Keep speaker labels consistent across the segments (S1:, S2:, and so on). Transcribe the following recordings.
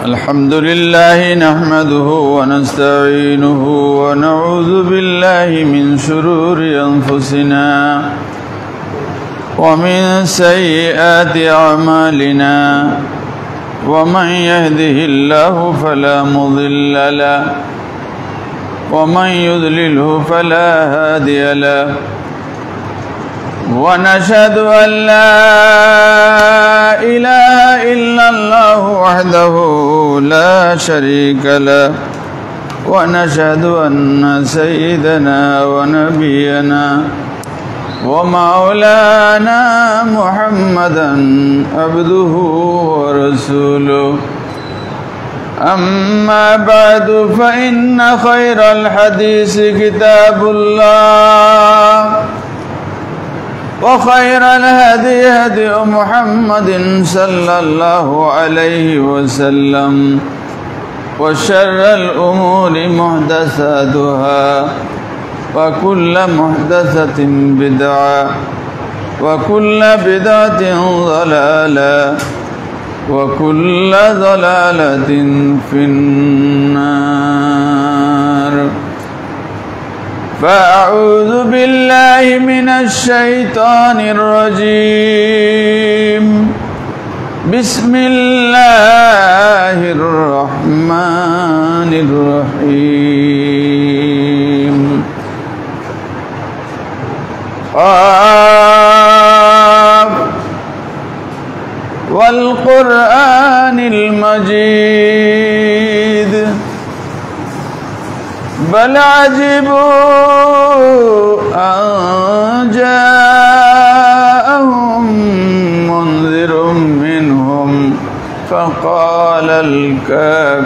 S1: الحمد لله نحمده ونستعينه ونعوذ بالله من شرور أنفسنا ومن سيئات أعمالنا ومن يهده الله فلا مضل له ومن يضلله فلا هادي له ونشهد أن لا إله إلا الله وحده لا شريك له ونشهد أن سيدنا ونبينا ومولانا محمدا عبده ورسوله أما بعد فإن خير الحديث كتاب الله وخير الهدي هدي محمد صلى الله عليه وسلم وشر الأمور محدثاتها وكل محدثة بدعة وكل بدعة ضلالة وكل ضلالة في النار فأعوذ بالله من الشيطان الرجيم بسم الله الرحمن الرحيم والقرآن المجيد بل عجبوا أن جاءهم منذر منهم فقال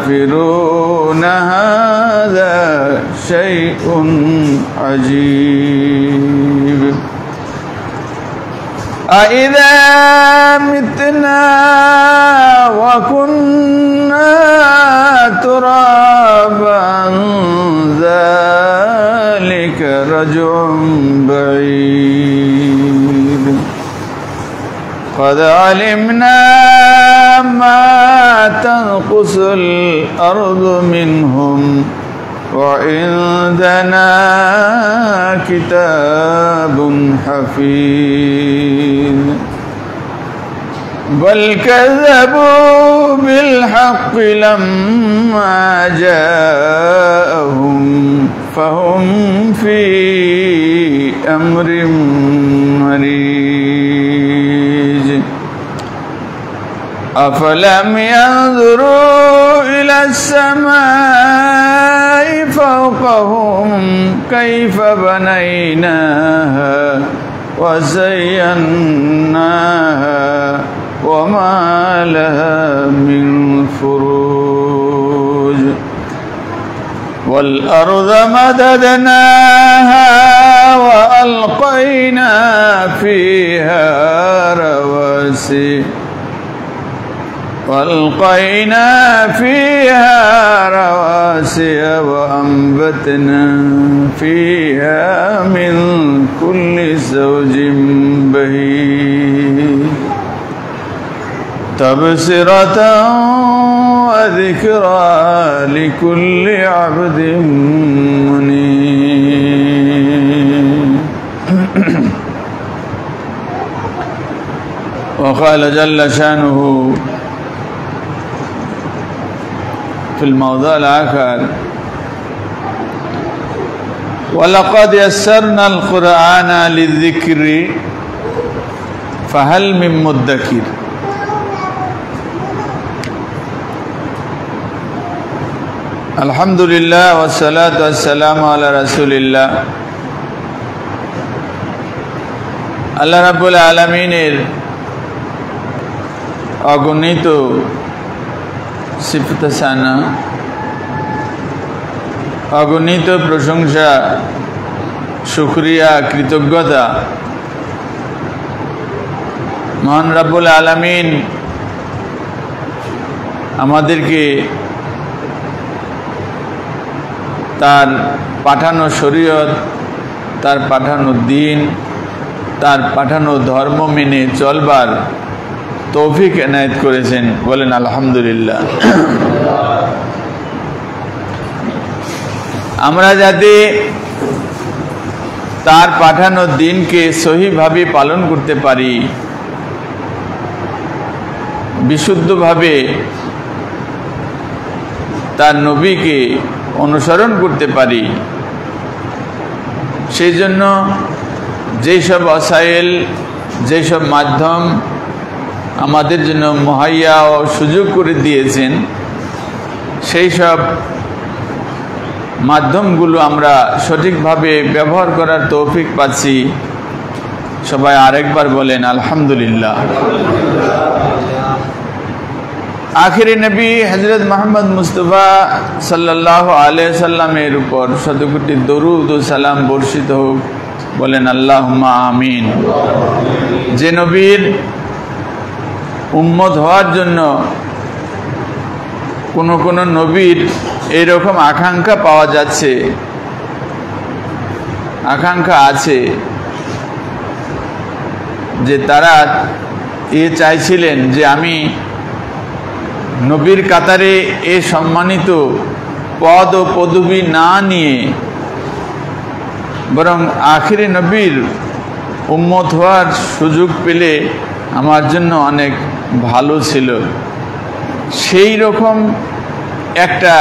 S1: الكافرون هذا شيء عجيب أإذا متنا وكنا ترابا ذلك رجع بعيد قد علمنا ما تنقص الأرض منهم وعندنا كتاب حفيظ بل كذبوا بالحق لما جاءهم فهم في أمر مريج أفلم ينظروا إلى السماء فوقهم كيف بنيناها وزيناها وما لها من فروج والأرض مددناها وألقينا فيها رواسي وأنبتنا فيها من كل زوج بهيج تبصرة وذكرى لكل عبد منيب وقال جل شانه في الموضوع الآخر ولقد يسرنا القرآن للذكر فهل من مدكر الحمد لله والصلاة والسلام على رسول الله আল্লাহ রাব্বুল আলামিনের অগণিত সিফত সানা অগণিত প্রশংসা শুকরিয়া কৃতজ্ঞতা মহান রাব্বুল আলামিন আমাদেরকে তার পাঠানো শরীয়ত, তার পাঠানো দিন, তার পাঠানো ধর্ম মেনে চলবার তৌফিক এনায়েত করেছেন। বলেন আলহামদুলিল্লাহ। আমরা যাতে তার পাঠানো দিনকে সহিভাবে পালন করতে পারি, বিশুদ্ধভাবে তার নবীকে অনুসরণ করতে পারি, সেই জন্য যেসব ওসাইল, যেসব মাধ্যম আমাদের জন্য মুহাইয়া ও সুযোগ করে দিয়েছেন, সেই সব মাধ্যমগুলো আমরা সঠিকভাবে ব্যবহার করার তৌফিক পাচ্ছি। সবাই আরেকবার বলেন আলহামদুলিল্লাহ। আখিরি নবী হযরত মুহাম্মদ মুস্তাফা সাল্লাল্লাহু আলাইহি সাল্লামের উপর শতকোটি দরুদ ও সালাম বর্ষিত হোক। বলেন আল্লাহুম্মা আমিন। যে নবীর উম্মত হওয়ার জন্য কোন নবীর এরকম আকাঙ্ক্ষা পাওয়া যাচ্ছে, আকাঙ্ক্ষা আছে যে তারা চাইছিলেন যে আমি নবীর কাতারে এ সম্মানিত পদ ও পদবি না নিয়ে বরং আখিরি নবীর উম্মত হওয়ার সুযোগ পেলে আমার জন্য অনেক ভালো ছিল। সেই রকম একটা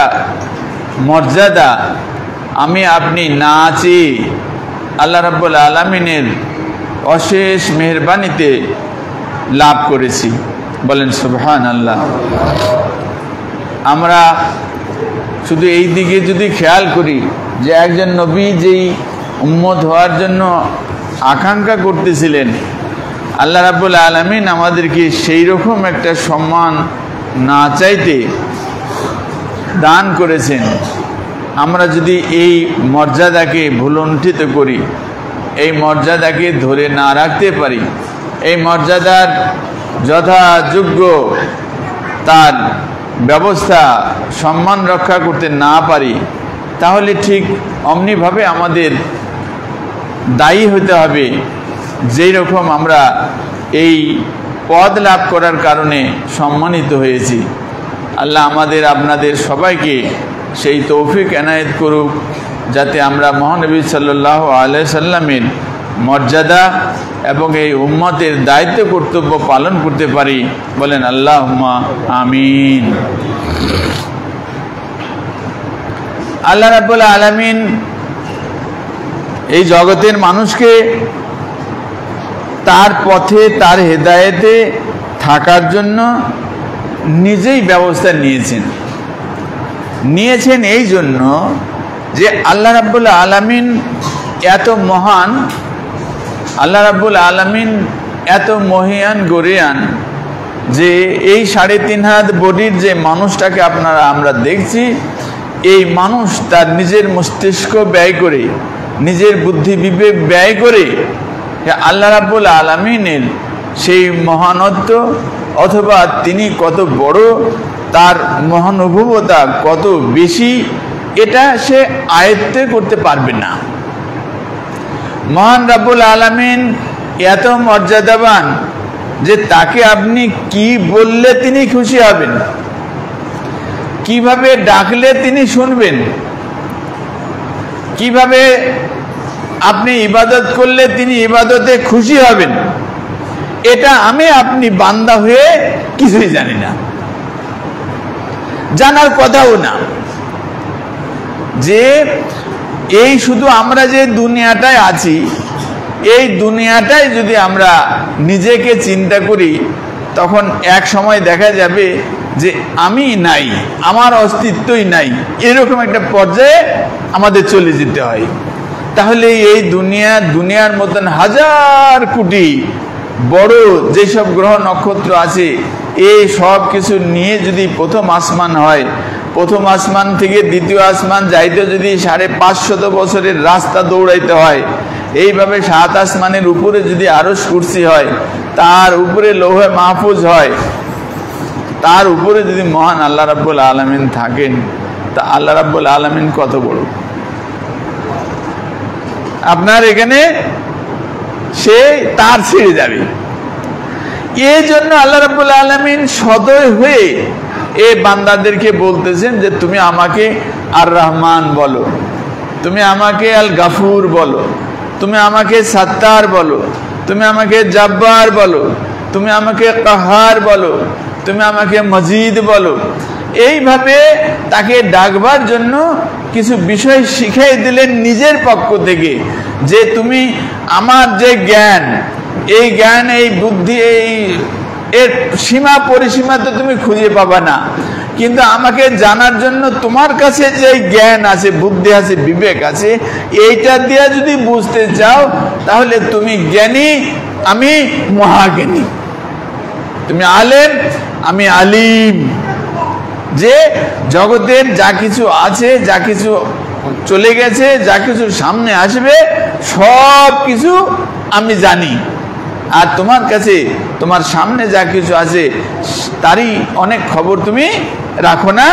S1: মর্যাদা আমি আপনি না চেয়ে আল্লাহ রাব্বুল আলামিনের অশেষ মেহেরবানিতে লাভ করেছি। বলেন সুবহানাল্লাহ। আমরা শুধু এই দিকে যদি খেয়াল করি যে একজন নবী যেই উম্মত হওয়ার জন্য আকাঙ্ক্ষা করতেছিলেন, আল্লাহ রাব্বুল আলামিন আমাদেরকে সেই রকম একটা সম্মান না চাইতে দান করেছেন। আমরা যদি এই মর্যাদাকে ভুলুণ্ঠিত করি, এই মর্যাদাকে ধরে না রাখতে পারি, এই মর্যাদার যথাযোগ্য তার ব্যবস্থা সম্মান রক্ষা করতে না পারি, তাহলে ঠিক অমনিভাবে আমাদের দায়ী হতে হবে যেই রকম আমরা এই পদ লাভ করার কারণে সম্মানিত হয়েছি। আল্লাহ আমাদের আপনাদের সবাইকে সেই তৌফিক এনায়েত করুক যাতে আমরা মহানবী সাল্লাল্লাহু আলাইহি সাল্লামের মর্যাদা এবং এই উম্মতের দায়িত্ব কর্তব্য পালন করতে পারি। বলেন আল্লাহুম্মা আমিন। আল্লাহ রাব্বুল আলামিন এই জগতের মানুষকে তার পথে, তার হেদায়েতে থাকার জন্য নিজেই ব্যবস্থা নিয়েছেন এই জন্য যে আল্লাহ রাব্বুল আলামিন এত মহান, আল্লাহ রাব্বুল আলামিন এত মহিয়ান গরিয়ান যে এই 3.5 হাত বডির যে মানুষটাকে আমরা দেখছি, এই মানুষ তার নিজের মস্তিষ্ক ব্যয় করে, নিজের বুদ্ধি বিবেক ব্যয় করে আল্লাহ রাব্বুল আলামিনের সেই মহানত্ব অথবা তিনি কত বড়, তার মহানুভবতা কত বেশি, এটা সে আয়ত্তে করতে পারবে না। মহান রাব্বুল আলামিন এত মর্যাদাবান যে তাকে আপনি কি বললে তিনি খুশি হবেন, কিভাবে ডাকলে তিনি শুনবেন, কিভাবে আপনি ইবাদত করলে তিনি ইবাদতে খুশি হবেন, এটা আমি আপনি বান্দা হয়ে কিছুই জানি না, জানার কথাও না। যে এই শুধু আমরা যে দুনিয়াটায় আছি, এই দুনিয়াটায় যদি আমরা নিজেকে চিন্তা করি, তখন এক সময় দেখা যাবে যে আমি নাই, আমার অস্তিত্বই নাই, এরকম একটা পর্যায়ে আমাদের চলে যেতে হয়। তাহলে এই দুনিয়ার মতন হাজার কোটি বড় যেসব গ্রহ নক্ষত্র আছে, এই সব কিছু নিয়ে যদি প্রথম আসমান হয়, প্রথম আসমান থেকে দ্বিতীয় আসমান যাইতে যদি 550 বছরের রাস্তা দৌড়াইতে হয়, এইভাবে 7 আসমানের উপরে যদি আরশ কুরসি হয়, তার উপরে লৌহে মাহফুজ হয়, তার উপরে যদি মহান আল্লাহ রাব্বুল আলামিন থাকেন, তা আল্লাহ রাব্বুল আলামিন কত বড়। আপনার এখানে সে তার ছেড়ে যাবে। এই জন্য আল্লাহ রাব্বুল আলামিন সদয় হয়ে এই বান্দাদেরকে বলতেছেন যে তুমি আমাকে আর রহমান বলো, তুমি আমাকে আল গাফুর বলো, তুমি আমাকে সাত্তার বলো, তুমি আমাকে জব্বার বলো, তুমি আমাকে কাহার বলো, তুমি আমাকে মজিদ বলো। এইভাবে তাকে ডাকবার জন্য কিছু বিষয় শিখিয়ে দিলেন নিজের পক্ষ থেকে, যে তুমি আমার যে জ্ঞান, এই জ্ঞান, এই বুদ্ধি, এর সীমা পরিসীমা তো তুমি খুঁজে পাবা না, কিন্তু আমাকে জানার জন্য তোমার কাছে যে জ্ঞান আছে, বুদ্ধি আছে, বিবেক আছে, এইটা দিয়ে যদি বুঝতে চাও তাহলে তুমি জ্ঞানী, আমি মহাজ্ঞানী, তুমি আলেম, আমি আলিম। যে জগতের যা কিছু আছে, যা কিছু চলে গেছে, যা কিছু সামনে আসবে, সব কিছু আমি জানি। আর তোমার কাছে তোমার সামনে যা কিছু আছে তারই অনেক খবর তুমি রাখো না,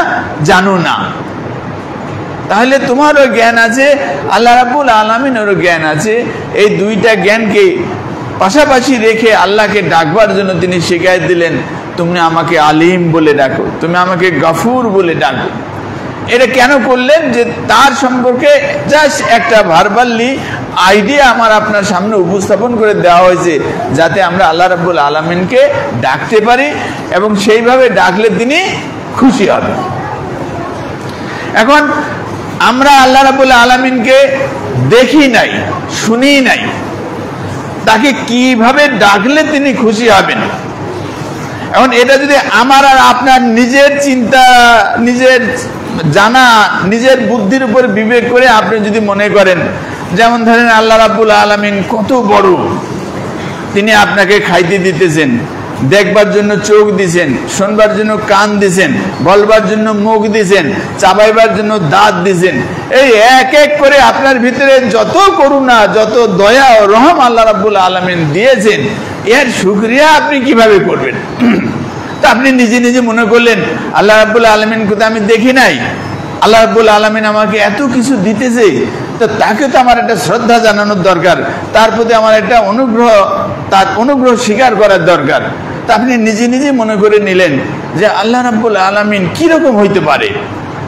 S1: জানো না। তাহলে তোমারও জ্ঞান আছে, আল্লাহ রাব্বুল আলামিনেরও জ্ঞান আছে। এই দুইটা জ্ঞানকে পাশাপাশি রেখে আল্লাহকে ডাকবার জন্য তিনি শিখাই দিলেন, তুমি আমাকে আলিম বলে ডাকো, তুমি আমাকে গফুর বলে ডাকো। এটা কেন করলেন? যে তার সম্পর্কে জাস্ট একটা ভার্বালি আইডিয়া আমার আপনার সামনে উপস্থাপন করে দেওয়া হয়েছে, যাতে আমরা আল্লাহ রাব্বুল আলামিনকে ডাকতে পারি এবং সেইভাবে ডাকলে তিনি খুশি হবেন। এখন আমরা আল্লাহ রাব্বুল আলামিনকে দেখি নাই, শুনি নাই, তাকে কিভাবে ডাকলে তিনি খুশি হবেন। এখন এটা যদি আমার আর আপনার নিজের চিন্তা, নিজের জানা, নিজের বুদ্ধির উপর বিবেক করে আপনি যদি মনে করেন, যেমন ধরেন আল্লাহ রাব্বুল আলামিন কত বড়, তিনি আপনাকে খাইতে দিতেছেন, দেখবার জন্য চোখ দিছেন, শুনবার জন্য কান দিছেন, বলবার জন্য মুখ দিছেন, চাবাইবার জন্য দাঁত দিছেন। এই এক এক করে আপনার ভিতরে যত করুণা, যত দয়া ও রহম আল্লাহ রাব্বুল আলামিন দিয়েছেন, এর শুকরিয়া আপনি কিভাবে করবেন? তা আপনি নিজে নিজে মনে করলেন আল্লাহ রাব্বুল আলামিন কোথায় আমি দেখি নাই, আল্লাহ রাব্বুল আলামিন আমাকে এত কিছু দিতেছে, তো তাকে তো আমার একটা শ্রদ্ধা জানানোর দরকার, তার প্রতি আমার একটা অনুগ্রহ, তার অনুগ্রহ স্বীকার করার দরকার। তা আপনি নিজে নিজে মনে করে নিলেন যে আল্লাহ রাব্বুল আলামিন কিরকম হইতে পারে।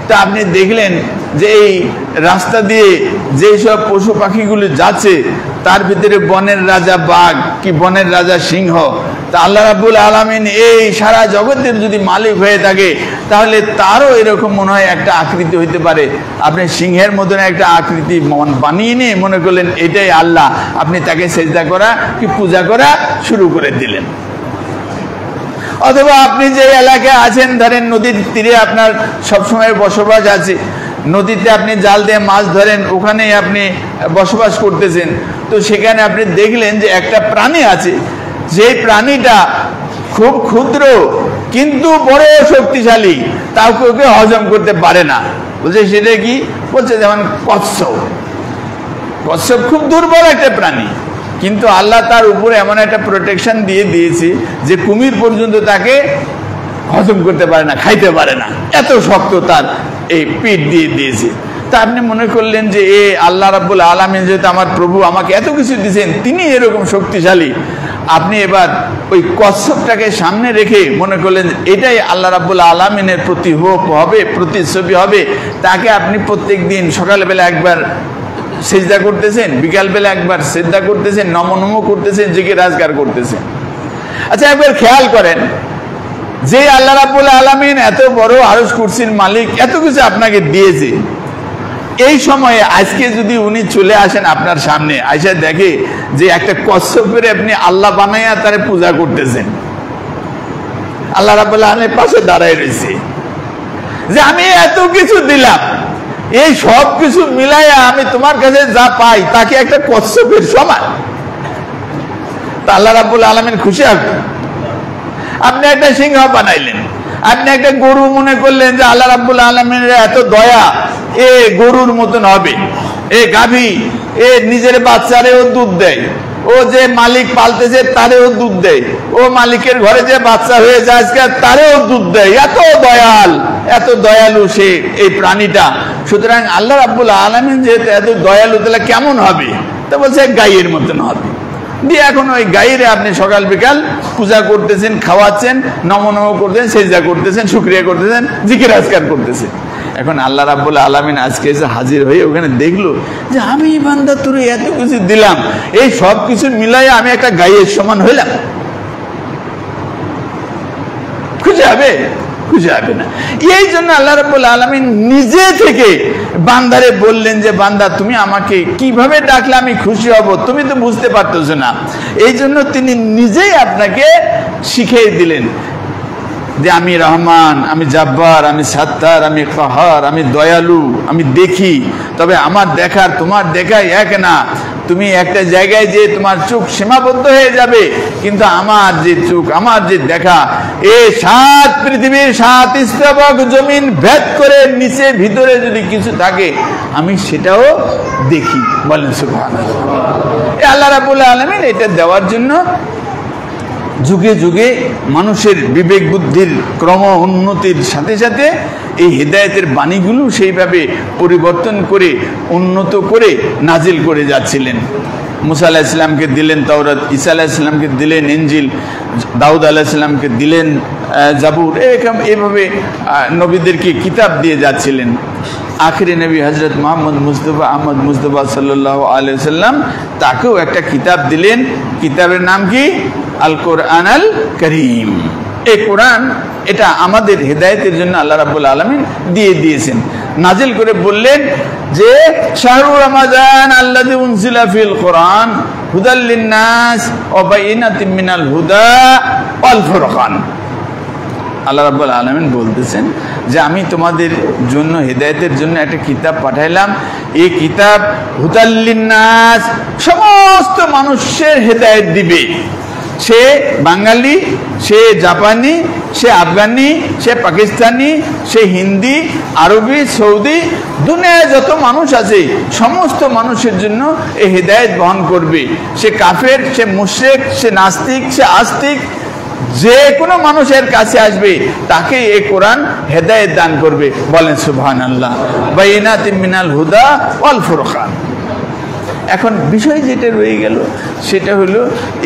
S1: তা আপনি দেখলেন যে এই রাস্তা দিয়ে যেই সব পশু পাখিগুলো যাচ্ছে, তার ভিতরে বনের রাজা বাঘ কি বনের রাজা সিংহ। তা আল্লাহ রাব্বুল আলামিন এই সারা জগতের যদি মালিক হয়ে থাকে, তাহলে তারও এরকম মনে হয় একটা আকৃতি হইতে পারে। আপনি সিংহের মতন একটা আকৃতি বানিয়ে নিয়ে মনে করলেন এটাই আল্লাহ, আপনি তাকে সেজদা করা কি পূজা করা শুরু করে দিলেন। অথবা আপনি যে এলাকায় আছেন, ধরেন নদীর তীরে আপনার সবসময় বসবাস আছে, নদীতে আপনি জাল দিয়ে মাছ ধরেন, ওখানেই আপনি বসবাস করতেছেন। তো সেখানে আপনি দেখলেন যে একটা প্রাণী আছে, যে প্রাণীটা খুব ক্ষুদ্র কিন্তু বড় শক্তিশালী, তাও কেউ হজম করতে পারে না। বলছে সেটা কি? বলছে যেমন কচ্ছপ। কচ্ছপ খুব দুর্বল একটা প্রাণী, কিন্তু আল্লাহ তার উপরে এমন একটা প্রোটেকশন দিয়ে দিয়েছে যে কুমির পর্যন্ত তাকে হজম করতে পারে না, খাইতে পারে না, এত শক্ত তার এই পিঠ দিয়ে দিয়েছে। তা আপনি মনে করলেন যে এ আল্লাহ রাব্বুল আলামিন যেহেতু আমার প্রভু, আমাকে এত কিছু দিয়েছেন, তিনি এরকম শক্তিশালী। আপনি এবার ওই কচ্ছপটাকে সামনে রেখে মনে করলেন এটাই আল্লাহ রাব্বুল আলামিনের প্রতিরূপ হবে, প্রতিচ্ছবি হবে। তাকে আপনি প্রত্যেক দিন সকালবেলা একবার সেজদা করতেছেন, বিকালবেলা একবার সেজদা করতেছেন, নমনম করতেছেন, জিকির আজকার করতেছেন। আচ্ছা একবার খেয়াল করেন, যে আল্লাহ রাব্বুল আলামিন এত বড় আরশ কুরসির মালিক, এত কিছু আপনাকে দিয়েছে, এই সময়ে আজকে যদি উনি চলে আসেন আপনার সামনে, আইসা দেখে যে একটা কচ্ছপের আপনি আল্লাহ বানাইয়া তারে পূজা করতেছেন, আল্লাহ রাব্বুল আলামিনের পাশে দাঁড়ায় রয়েছে, যে আমি এত কিছু দিলাম, এই সব কিছু মিলাইয়া আমি তোমার কাছে যা পাই তাকে একটা কচ্ছপের সমান, তা আল্লাহ রাব্বুল আলামিন খুশি হবে? আপনি একটা সিংহ বানাইলেন, আপনি একটা গরু মনে করলেন যে আল্লাহ রাব্বুল আলামিনের এত দয়া, এ গরুর মতন হবে, এ গাভী, এ নিজের বাচ্চারেও দুধ দেয়, ও যে মালিক পালতেছে তারেও দুধ দেয়, ও মালিকের ঘরে যে বাচ্চা হয়ে যায় তারেও দুধ দেয়, এত দয়াল, এত দয়ালু সে এই প্রাণীটা। সুতরাং আল্লাহ রাব্বুল আলামিন যেহেতু এত দয়ালু, তাহলে কেমন হবে? তা বলছে গাইয়ের মতন হবে। দিয়ে এখন ওই গাইরে আপনি সকাল বিকাল পূজা করতেছেন, খাওয়াচ্ছেন, নম করতেছেন, সেজদা করতেছেন, শুকরিয়া করতেছেন, জিকির আজকার করতেছেন। এখন আল্লাহ রাব্বুল আলামিন আজকে এসে হাজির হয়ে ওখানে দেখলো যে আমি বান্দা তোরে এত কিছু দিলাম, এই সব কিছু মিলাই আমি একটা গাইয়ের সমান হইলাম। খুশি হবে? খুশি হবে না। এই জন্য আল্লাহ রাব্বুল আলামিন নিজে থেকে বান্দারে বললেন যে বান্দা তুমি আমাকে কিভাবে ডাকলে আমি খুশি হব, তুমি তো বুঝতে পারতেছো না। এই জন্য তিনি নিজেই আপনাকে শিখিয়ে দিলেন যে আমি রহমান, আমি জাব্বার, আমি সাত্তার, আমি কাহার, আমি দয়ালু, আমি দেখি। তবে আমার দেখার তোমার দেখাই এক না। তুমি একটা জায়গায় যে তোমার চোখ সীমাবদ্ধ হয়ে যাবে, কিন্তু আমার যে চোখ, আমার যে দেখা, এই 7 পৃথিবীর 7 স্তবক জমিন ভেদ করে নিচে ভিতরে যদি কিছু থাকে আমি সেটাও দেখি। বলেন সুবহানাল্লাহ। আল্লাহ রাব্বুল আলামিন এটা দেওয়ার জন্য যুগে যুগে মানুষের বিবেক বুদ্ধির ক্রম উন্নতির সাথে সাথে এই হেদায়েতের বাণীগুলো সেইভাবে পরিবর্তন করে উন্নত করে নাজিল করে যাচ্ছিলেন। মুসা আলাইহিস সালামকে দিলেন তাওরাত, ঈসা আলাইহিস সালামকে দিলেন ইনজিল, দাউদ আলাইহিস সালামকে দিলেন জাবুর। এইভাবে নবীদেরকে কিতাব দিয়ে যাচ্ছিলেন। আখিরি নবী হযরত মুহাম্মদ মুস্তাফা আহমদ মুস্তাফা সাল্লাল্লাহু আলাইহি সাল্লাম, তাকেও একটা কিতাব দিলেন। কিতাবের নাম কি? আল কোরআন আল করিম। এই কোরআন এটা আমাদের হেদায়েতের জন্য আল্লাহ রাব্বুল আলামিন দিয়ে দিয়েছেন। নাজিল করে বললেন যে শাহরু রমাদান আল্লাযী উনজিলা ফিল কোরআন হুদাল লিন-নাস ওয়া বাইয়িনাতিম মিনাল হুদা ওয়াল ফুরকান। আল্লাহ রাব্বুল আলামিন বলতেছেন যে আমি তোমাদের জন্য হেদায়েতের জন্য একটা কিতাব পাঠাইলাম। এই কিতাব হুদাল লিন-নাস, সমস্ত মানুষের হেদায়েত দিবে। সে বাঙালি, সে জাপানি, সে আফগানি, সে পাকিস্তানি, সে হিন্দি, আরবি, সৌদি, দুনিয়ায় যত মানুষ আছে সমস্ত মানুষের জন্য এই হেদায়েত বহন করবে। সে কাফের, সে মুশরিক, সে নাস্তিক, সে আস্তিক, যে কোনো মানুষের কাছে আসবে তাকে এই কোরআন হেদায়েত দান করবে। বলেন সুবহানাল্লাহ। বাইয়িনাতিম মিনাল হুদা ওয়াল ফুরকান। এখন বিষয় যেটা রয়ে গেল সেটা হলো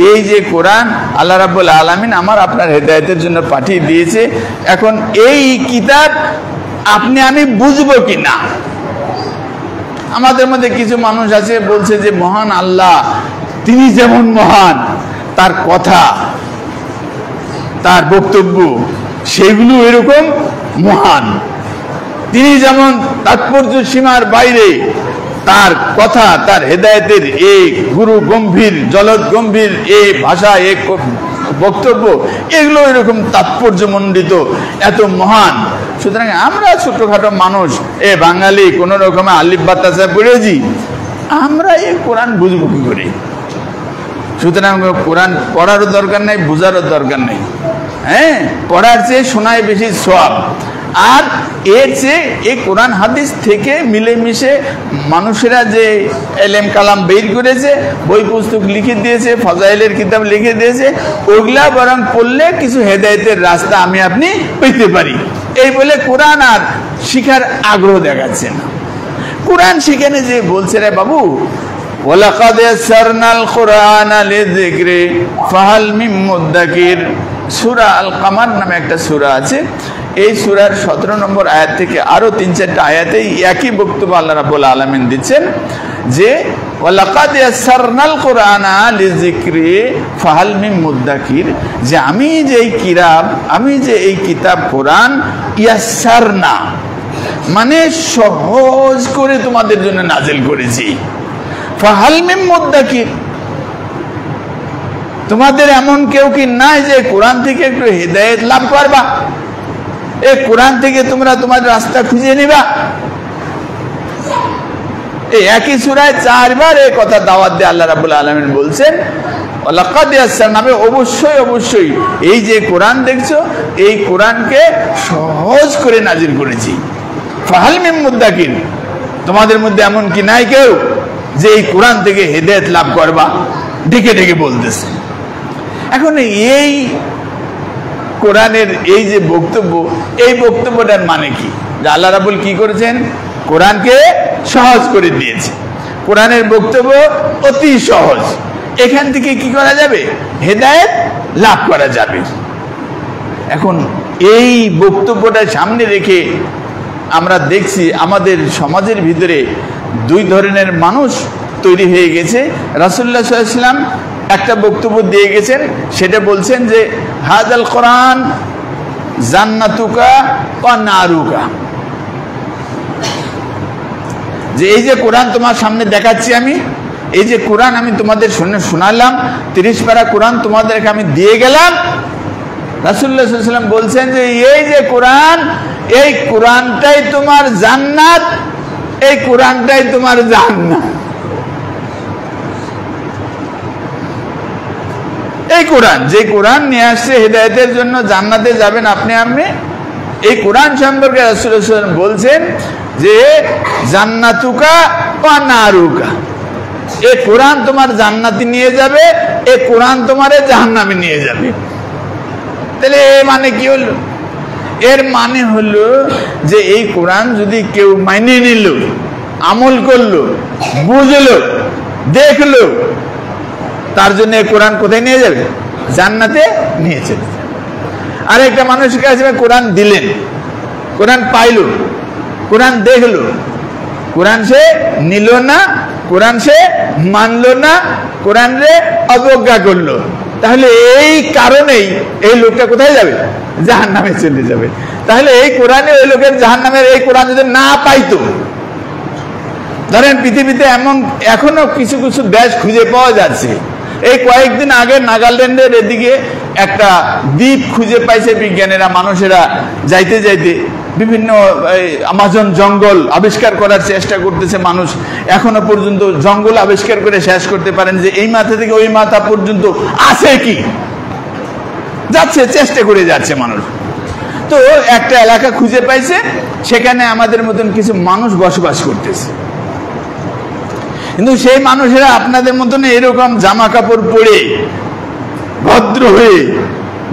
S1: এই যে কোরআন আল্লাহ রাব্বুল আলামিন আমার আপনার হেদায়েতের জন্য পাঠিয়ে দিয়েছে। এখন এই কিতাব আপনি আমি বুঝবো কি না? আমাদের মধ্যে কিছু মানুষ আছে বলছে যে মহান আল্লাহ, তিনি যেমন মহান, তার কথা, তার বক্তব্য সেগুলো এরকম মহান। তিনি যেমন তাৎপর্য সীমার বাইরে, তার কথা, তার হেদায়েতের এই গুরু গম্ভীর, জলদ গম্ভীর এই ভাষা, এই বক্তব্য, এগুলো এরকম তাৎপর্যমণ্ডিত, এত মহান। সুতরাং আমরা ছোটখাটো মানুষ, বাঙালি, কোনো রকমে আলিফ বা তাসা পড়েছি, আমরা এই কোরআন বুঝবো কি করে? সুতরাং কোরআন পড়ারও দরকার নাই, বোঝারও দরকার নেই। হ্যাঁ, পড়ার চেয়ে শোনায় বেশি সওয়াব। আর এর চেয়ে এই কোরআন হাদিস থেকে মিলেমিশে মানুষেরা যে এলেম কালাম বের করেছে, বই পুস্তক লিখে দিয়েছে, ফজাইলের কিতাব লিখে দিয়েছে, ওগুলা বরং পড়লে কিছু হেদায়েতের রাস্তা আমি আপনি পেতে পারি। এই বলে কোরআন আর শিখার আগ্রহ দেখাচ্ছে না। কোরআন সেখানে যে বলছে, রে বাবু, ওয়ালাকাদ ইয়াসসারনাল কুরআনা লিযিকরি ফাহাল মিন মুদ্দাকির। সূরা আল কামার নামে একটা সূরা আছে। এই সূরার 17 নম্বর আয়াত থেকে আরো 3-4টা আয়াতেই একই বক্তব্য আল্লাহ রাব্বুল আলামিন দিচ্ছেন যে ওয়ালাকাদ ইয়াসসারনাল কুরআনা লিযিকরি ফাহাল মিন মুদ্দাকির, যে আমি যে এই কিতাব কোরআন ইয়াসসারনা মানে সহজ করে তোমাদের জন্য নাজিল করেছি। ফাহাল মিন মুদ্দাকির, তোমাদের এমন কেউ কি নাই যে কোরআন থেকে একটু হেদায়েত লাভ করবা? এই কোরআন থেকে তোমরা তোমার রাস্তা খুঁজে নিবা? এই একই সূরায় 4 বার এই কথা দাওয়াত দিয়ে আল্লাহ রাব্বুল আলামিন বলছেন ওয়ালাকাদ ইয়াসসারনা, আমি অবশ্যই এই যে কোরআন দেখছো, এই কোরআনকে সহজ করে নাজিল করেছি। ফাহাল মিন মুদ্দাকির, তোমাদের মধ্যে এমন কি নাই কেউ যে এই কোরআন থেকে হেদায়েত লাভ করবা? ডেকে ডেকে বলতেছে। এখন এই কোরআনের এই যে বক্তব্য, এই বক্তব্যটার মানে কি? যে আল্লাহ রাব্বুল কি করেছেন? কোরআনকে সহজ করে দিয়েছে। কোরআনের বক্তব্য অতি সহজ। এখান থেকে কি করা যাবে? হেদায়েত লাভ করা যাবে। এখন এই বক্তব্যটা সামনে রেখে আমরা দেখছি আমাদের সমাজের ভিতরে দুই ধরনের মানুষ তৈরি হয়ে গেছে। রাসূলুল্লাহ সাল্লাল্লাহু আলাইহি ওয়াসাল্লাম একটা বক্তব্য দিয়ে গেছেন, সেটা বলছেন যে হাদাল কোরআন জান্নাতুকা ওয়া নারুকা, যে এই যে কোরআন তোমার সামনে দেখাচ্ছি আমি, এই যে কোরআন আমি তোমাদের শোনালাম, 30 পারা কোরআন তোমাদেরকে আমি দিয়ে গেলাম। রাসূলুল্লাহ সাল্লাল্লাহু আলাইহি ওয়াসাল্লাম বলছেন যে এই যে কোরআন, এই কোরআনটাই তোমার জান্নাত, এই কোরআনটাই তোমার জাহান্নাম। এই কোরআন, যে কোরআন নিয়ে আসছে হেদায়েতের জন্য, জান্নাতে যাবেন আপনি আমি, এই কোরআন সম্পর্কে রাসূলুল্লাহ সাল্লাল্লাহু আলাইহি ওয়াসাল্লাম বলছেন যে জান্নাতুকা ওয়া নারুকা, এই কোরআন তোমার জান্নাতে নিয়ে যাবে, এই কোরআন তোমারে জাহান্নামে নিয়ে যাবে। তাহলে এর মানে কি হলো? এর মানে হলো যে এই কোরআন যদি কেউ মাইনে নিল, আমল করলো, বুঝলো, দেখলো, তার জন্য এই কোরআন কোথায় নিয়ে যাবে? জান্নাতে নিয়ে চলে যাবে। আর একটা মানুষের কাছে কোরআন দিলেন, কোরআন পাইলো, কোরআন দেখলো, কোরআন সে নিল না, কোরআন সে মানলো না, কোরআন রে অবজ্ঞা করলো, তাহলে এই কারণেই এই লোকটা কোথায় যাবে? জাহান্নামে চলে যাবে। তাহলে এই কোরআনে ওই লোকের জাহান্নামের, এই কোরআন যদি না পাইতো, ধরেন পৃথিবীতে এমন এখনো কিছু কিছু দেশ খুঁজে পাওয়া যাচ্ছে। এই কয়েকদিন আগে নাগাল্যান্ডের এদিকে একটা দ্বীপ খুঁজে পাইছে বিজ্ঞানীরা, মানুষেরা যাইতে যাইতে বিভিন্ন আমাজন জঙ্গল আবিষ্কার করার চেষ্টা করতেছে মানুষ। এখনো পর্যন্ত জঙ্গল আবিষ্কার করে শেষ করতে পারেন যে এই মাথা থেকে ওই মাথা পর্যন্ত আছে কি, যাচ্ছে, চেষ্টা করে যাচ্ছে মানুষ। তো একটা এলাকা খুঁজে পাইছে, সেখানে আমাদের মতন কিছু মানুষ বসবাস করতেছে। কিন্তু সেই মানুষেরা আপনাদের মতন এরকম জামা কাপড় পরে, ভদ্র হয়ে,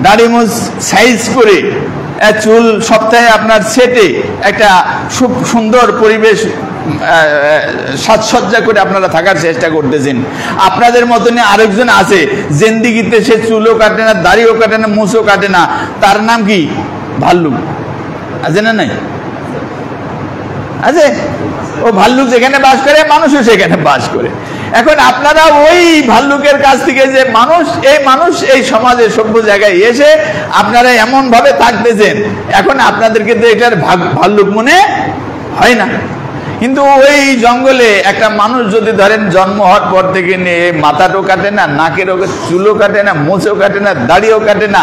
S1: দাড়ি মুছ সাইজ করে, চুল সপ্তাহে আপনার সেটে একটা খুব সুন্দর পরিবেশ সাজসজ্জা করে আপনারা থাকার চেষ্টা করতেছেন। আপনাদের মতনই আরেকজন আছে, জিন্দিগিতে সে চুলও কাটে না, দাড়িও কাটে না, মুছও কাটে না, তার নাম কি? ভাল্লুক। আছে না নাই? আছে। ও ভাল্লুক যেখানে বাস করে, মানুষও সেখানে বাস করে। এখন আপনারা ওই ভাল্লুকের কাছ থেকে যে মানুষ, এই মানুষ এই সমাজে সভ্য জায়গায় এসে আপনারা এমন ভাবে থাকতেছেন, এখন আপনাদেরকে তো এটার ভাল্লুক মনে হয় না। কিন্তু ওই জঙ্গলে একটা মানুষ যদি ধরেন জন্ম হওয়ার পর থেকে নিয়ে মাথাটাও কাটে না, নাকেরও চুলও কাটে না, মোচও কাটে না, দাড়িও কাটে না,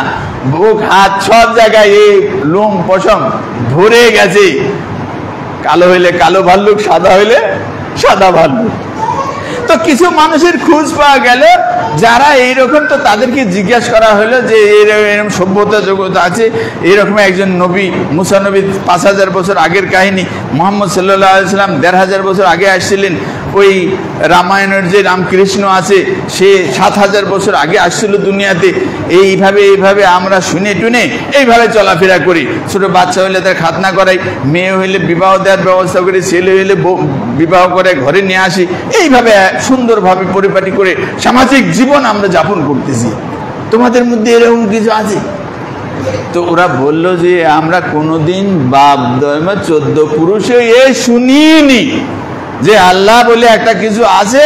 S1: বুক হাত সব জায়গায় এই লোম পশম ভরে গেছে, কালো হইলে কালো ভাল্লুক, সাদা হইলে সাদা ভাল্লুক। তো কিছু মানুষের খোঁজ পাওয়া গেল যারা এইরকম, তো তাদেরকে জিজ্ঞাসা করা হলো যে এরকম সভ্যতা জগৎ আছে, এরকম একজন নবী, মুসা নবী 5000 বছর আগের কাহিনী, মুহাম্মদ সাল্লাল্লাহু আলাইহি ওয়াসাল্লাম 1500 বছর আগে আসছিলেন, ওই রামায়ণের যে রামকৃষ্ণ আছে সে 7000 বছর আগে আসছিল দুনিয়াতে। এইভাবে আমরা শুনে টুনে এইভাবে চলাফেরা করি। ছোট বাচ্চা হইলে তার খাতনা করাই, মেয়ে হইলে বিবাহ দেওয়ার ব্যবস্থা করি, ছেলে হইলে বিবাহ করে ঘরে নিয়ে আসি, এইভাবে সুন্দরভাবে পরিপাটি করে সামাজিক জীবন আমরা যাপন করতেছি। তোমাদের মধ্যে এরকম কিছু আছে? তো ওরা বলল যে আমরা কোনোদিন বাপ দয়মা 14 পুরুষে শুনিনি যে আল্লাহ বলে একটা কিছু আছে,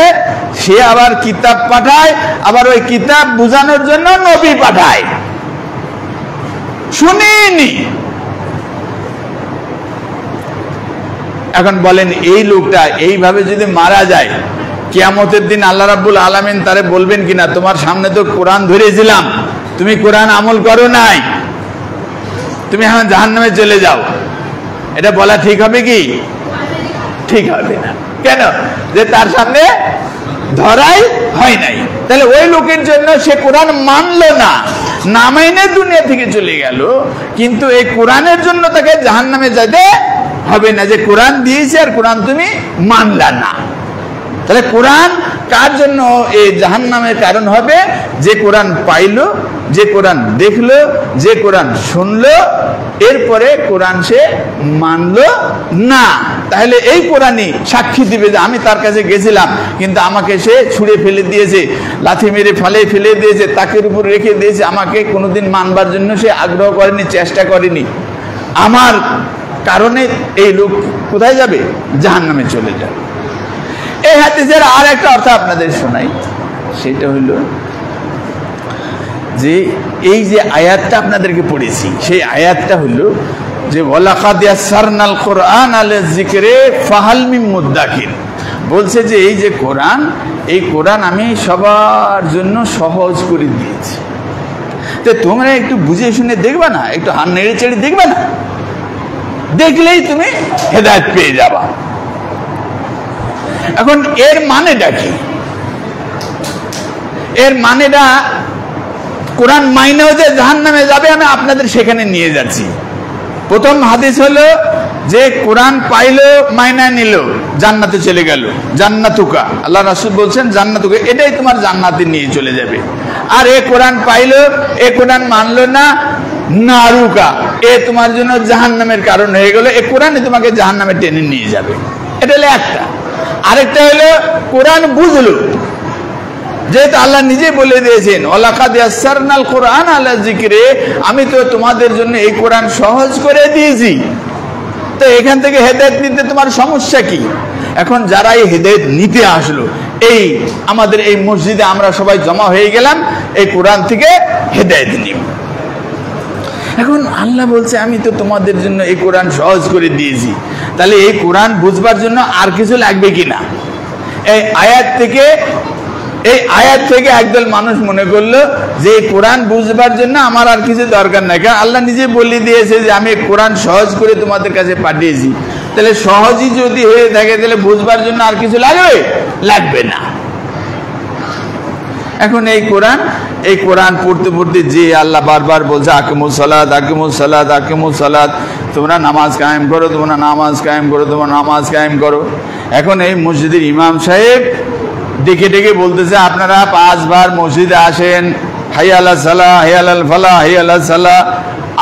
S1: সে আবার কিতাব পাঠায়, আবার ওই কিতাব বুঝানোর জন্য নবী পাঠায়, শুনিনি। এখন বলেন এই লোকটা এইভাবে যদি মারা যায়, কিয়ামতের দিন আল্লাহ রাব্বুল আলামিন তারে বলবেন কিনা, তোমার সামনে তো কোরআন ধরেছিলাম, তুমি কোরআন আমল করো নাই, তুমি এখন জাহান্নামে চলে যাও, এটা বলা ঠিক হবে কি? ঠিক হবে না। কেন? যে তার সামনে ধরাই হয় নাই। তাহলে ওই লোকের জন্য সে কোরআন মানলো না, না মাইনে দুনিয়া থেকে চলে গেল, কিন্তু এই কোরআনের জন্য তাকে জাহান্নামে যেতে হবে না, যে কোরআন দিয়েছে আর কোরআন তুমি মানলা না। তাহলে কোরআন কার জন্য এই জাহান্নামের কারণ হবে? যে কোরআন পাইলো, যে কোরআন দেখলো, যে কোরআন শুনলো, এরপরে কোরআন সে মানলো না, তাহলে এই কোরআনই সাক্ষী দিবে যে আমি তার কাছে গেছিলাম কিন্তু আমাকে সে ছুঁড়ে ফেলে দিয়েছে, লাথি মেরে ফেলে দিয়েছে, তাকের উপর রেখে দিয়েছে, আমাকে কোনোদিন মানবার জন্য সে আগ্রহ করেনি, চেষ্টা করেনি। আমার কারণে এই লোক কোথায় যাবে? জাহান্নামে চলে যাবে। এই হাদিসের আর একটা অর্থ আপনাদের শোনাই, সেটা হলো যে এই যে আয়াতটা আপনাদেরকে পড়েছি, সেই আয়াতটা হলো যে ওয়ালাকাদ ইয়াসসারনাল কুরআন লিযিকরি ফাহাল মিন মুদ্দাকির, বলছে যে এই যে কোরআন, এই কোরআন আমি সবার জন্য সহজ করে দিয়েছি, তো তোমরা একটু বুঝে শুনে দেখবে না, একটু হাত নেড়ে চেড়ে দেখবে না, দেখলেই তুমি হেদায়েত পেয়ে যাবা। এখন এর মানেটা কি? এর মানেটা কোরআন মাইনেও যে জাহান্নামে যাবে আমি আপনাদের সেখানে নিয়ে যাচ্ছি। প্রথম হাদিস হলো যে কোরআন পাইলো, মাইনা নিল, জান্নাতে চলে গেল, জান্নাতুকা, আল্লাহ রাসূল বলছেন জান্নাতুকা, এটাই তোমার জান্নাতে নিয়ে চলে যাবে। আর এ কোরআন পাইলো, এ কোরআন মানলো না, নারুকা, এ তোমার জন্য জাহান্নামের কারণ হয়ে গেল, এ কোরআনই তোমাকে জাহান্নামে টেনে নিয়ে যাবে। এটা হলো একটা। আরেকটা হলো কোরআন বুঝলো, যেহেতু আল্লাহ নিজে বলে দিয়েছেন ওয়ালাকাদ ইয়াসসারনাল কুরআন আলা যিকরি, আমি তো তোমাদের জন্য এই কোরআন সহজ করে দিয়েছি, তো এখান থেকে হেদায়েত নিতে তোমার সমস্যা কি? এখন যারা এই হেদায়েত নিতে আসলো, এই আমাদের এই মসজিদে আমরা সবাই জমা হয়ে গেলাম এই কোরআন থেকে হেদায়েত নিব। এখন আল্লাহ বলছে আমি তো তোমাদের জন্য এই কোরআন সহজ করে দিয়েছি, তাহলে এই কোরআন বুঝবার জন্য আর কিছু লাগবে কিনা? এই আয়াত থেকে একদল মানুষ মনে করলো যে এই কোরআন বুঝবার জন্য আমার আর কিছু দরকার নাই, কারণ আল্লাহ নিজে বলে দিয়েছে যে আমি কোরআন সহজ করে তোমাদের কাছে পাঠিয়েছি, তাহলে সহজই যদি হয়ে থাকে তাহলে বুঝবার জন্য আর কিছু লাগবে না। এখন এই কোরআন পড়তে পড়তে যে আল্লাহ বারবার বলছে আকিমুস সালাত, আকিমুস সালাত, আকিমুস সালাত, তোমরা নামাজ কায়েম করো, তোমরা নামাজ কায়েম করো, তোমরা নামাজ কায়েম করো। এখন এই মসজিদের ইমাম সাহেব ডেকে ডেকে বলতেছে আপনারা 5 বার মসজিদে আসেন, হাইয়া আলাস সালাহ, হাইয়া আলাল ফালাহ, হাইয়া আলাস সালাহ।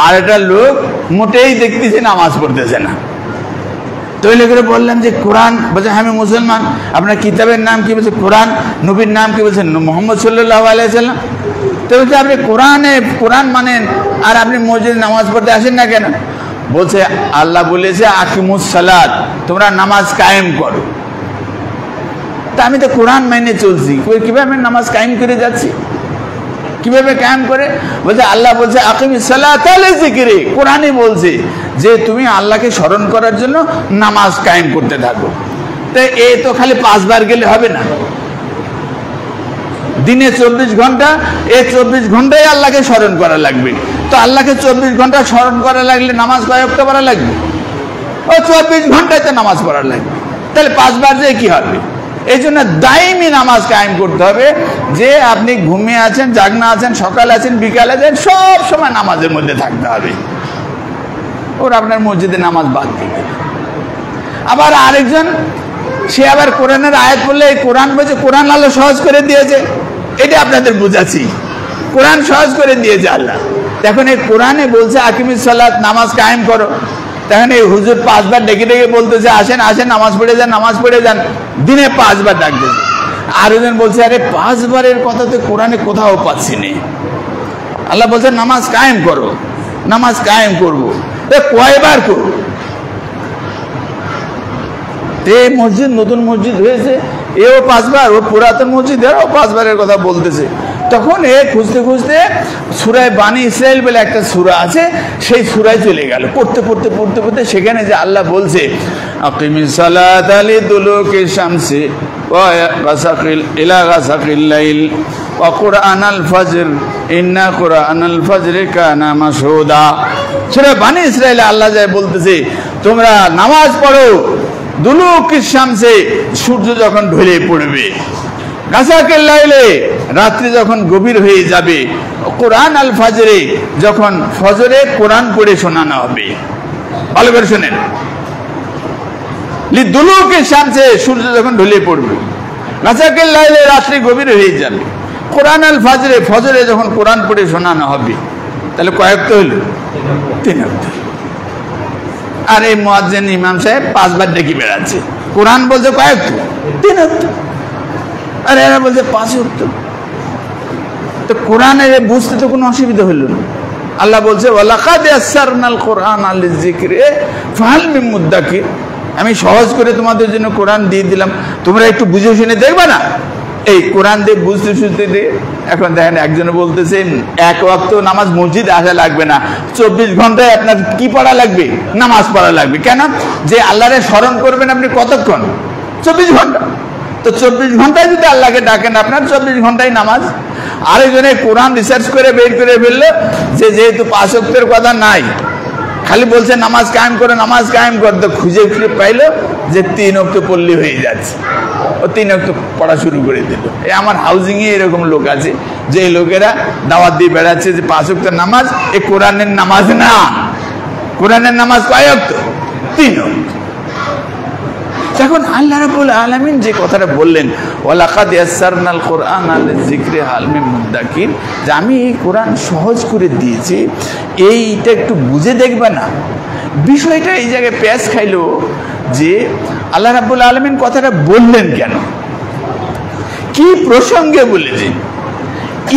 S1: আর একটা লোক মোটেই দেখতেছে নামাজ পড়তেছে না। তো ওই লোকেরা বললাম যে কোরআন, বলছে আমি মুসলমান, আপনার কিতাবের নাম কি? বলছে কোরআন। নবীর নাম কি? বলছেন মুহাম্মদ সাল্লাল্লাহু আলাইহি সাল্লাম। তো বলছে আপনি কোরআন মানেন আর আপনি মসজিদে নামাজ পড়তে আসেন না কেন? বলছে আল্লাহ বলেছে আকিমুস সালাত, তোমরা নামাজ কায়েম করো। তা আমি তো কোরআন মেনে চলছি, কিভাবে নামাজ কায়েম করে যাচ্ছি? কিভাবে কায়েম করে? বলছে আল্লাহ বলছে আকিমিস সালাতা লিযিকরি, কোরআনই বলছে যে তুমি আল্লাহকে স্মরণ করার জন্য নামাজ কায়েম করতে থাকো। তো এই তো খালি 5 বার গেলে হবে না, দিনে 24 ঘন্টা, এই 24 ঘন্টায় আল্লাহকে স্মরণ করা লাগবে। তো আল্লাহকে 24 ঘন্টা স্মরণ করা লাগলে নামাজ কয় ওয়াক্ত পড়া লাগবে? ও 24 ঘন্টায় তো নামাজ পড়া লাগবে, তাহলে 5 বার যে কি হবে? এই জন্য দাইমি নামাজ কায়েম করতে হবে, যে আপনি ঘুমিয়ে আছেন, জাগনা আছেন, সকাল আছেন, বিকাল আছেন, সব সময় নামাজের মধ্যে থাকতে হবে। ওর আপনার মসজিদে নামাজ বাদ দিবে। আবার আরেকজন সে আবার কোরআনের আয়াত বললে এই কোরআন বলছে কোরআন আল্লাহ সহজ করে দিয়েছে, এটা আপনাদের বুঝাচ্ছি, কোরআন সহজ করে দিয়েছে আল্লাহ। এখন এই কোরআনে বলছে আকিমিস সালাত, নামাজ কায়েম করো, তখন এই হুজুর 5 বার ডেকে ডেকে বলতেছে আসেন আসেন নামাজ পড়ে যান, নামাজ পড়ে যান, দিনে 5 বার ডাকতেছে। আর একজন বলছে আরে 5 বারের কথা তো কোরআনে কোথাও পাচ্ছি না, আল্লাহ বলছে নামাজ কায়েম করো, নামাজ কায়েম করবো, কয়বার করবো? এই মসজিদ নতুন মসজিদ হয়েছে, এও 5 বার, ও পুরাতন মসজিদ এও 5 বারের কথা বলতেছে। তখন এ খুঁজতে খুঁজতে সূরা বানী ইসরাইল বলে একটা সূরা আছে, সেই সূরায় চলে গেল। পড়তে পড়তে পড়তে পড়তে সেখানে যে আল্লাহ বলছে আকিমিস সালাতা লিদুলুকি শামসি ওয়া গাসাকিল ইলা গাসাকিল লাইল ওয়া কুরআনাল ফজর ইন্না কুরআনাল ফজরি কানা মাশহুদা। সূরা বানী ইসরাইলে আল্লাহ যায় বলতেছে তোমরা নামাজ পড়ো দুলুকি শামসে, সূর্য যখন ঢলে পড়বে, গাসাকিল লাইলে, রাত্রি যখন গভীর হয়ে যাবে, কোরআন আল ফজরে, যখন ফজরে কোরআন পড়ে শোনানো হবে। ভালো করে শোনেন, লিদুলুকি শামসে, সূর্য যখন ঢলে পড়বে, গাসাকিল লাইলে, রাত্রি গভীর হয়ে যাবে, কোরআন আল ফাজরে, ফজরে যখন কোরআন পড়ে শোনানো হবে তাহলে কয়েকটা হলো 3 ওয়াক্ত। আর এই মুয়াজ্জিন ইমাম সাহেব 5 বার ডেকে বেড়াচ্ছে, কোরআন বলছে কয়েকটা 3 ওয়াক্ত, আর এরা বলছে 5 ওয়াক্ত। তো কোরআনের বুঝতে তো কোনো অসুবিধা হলো না। আল্লাহ বলছে ওয়ালাকাদ ইয়াসসারনাল কোরআনা লিযিকরি ফাহাল মিন মুদ্দাকির, আমি সহজ করে তোমাদের জন্য কোরআন দিয়ে দিলাম, তোমরা একটু বুঝে শুনে দেখবে না? এই কোরআন দিয়ে বুঝতে শুনতে দিয়ে এখন দেখেন একজনে বলতেছেন 1 ওয়াক্ত নামাজ মসজিদে আসা লাগবে না, 24 ঘন্টায় আপনার কি পড়া লাগবে? নামাজ পড়া লাগবে। কেন? যে আল্লাহরে স্মরণ করবেন আপনি কতক্ষণ? 24 ঘন্টা। তো 24 ঘন্টায় যদি আল্লাহকে ডাকেন আপনার 24 ঘন্টায় নামাজ। আরেকজনে কোরআন রিসার্চ করে বের করে ফেললো যে যেহেতু 5 ওয়াক্তের কথা নাই, খালি বলছে নামাজ কায়েম করে, নামাজ কায়েম করে, তো খুঁজে খুঁজে পাইলো যে 3 ওয়াক্ত পড়লে হয়ে যাচ্ছে, ও 3 ওয়াক্ত পড়া শুরু করে দিল। এই আমার হাউজিংয়ে এরকম লোক আছে যে লোকেরা দাওয়াত দিয়ে বেড়াচ্ছে যে 5 ওয়াক্তের নামাজ, এ কোরআনের নামাজ না। কোরআনের নামাজ কয় ওয়াক্ত? 3 ওয়াক্ত। এখন আল্লাহ রাব্বুল আলামিন যে কথাটা বললেন ওয়ালাকাদ ইয়াসসারনাল কোরআনা লিযিকরি ফাহাল মিন মুদ্দাকির, যে আমি এই কোরআন সহজ করে দিয়েছি, এইটা একটু বুঝে দেখবে না? বিষয়টা এই জায়গায় প্যাঁচ খাইলো যে আল্লাহ রাব্বুল আলামিন কথাটা বললেন কেন, কি প্রসঙ্গে বলেছেন।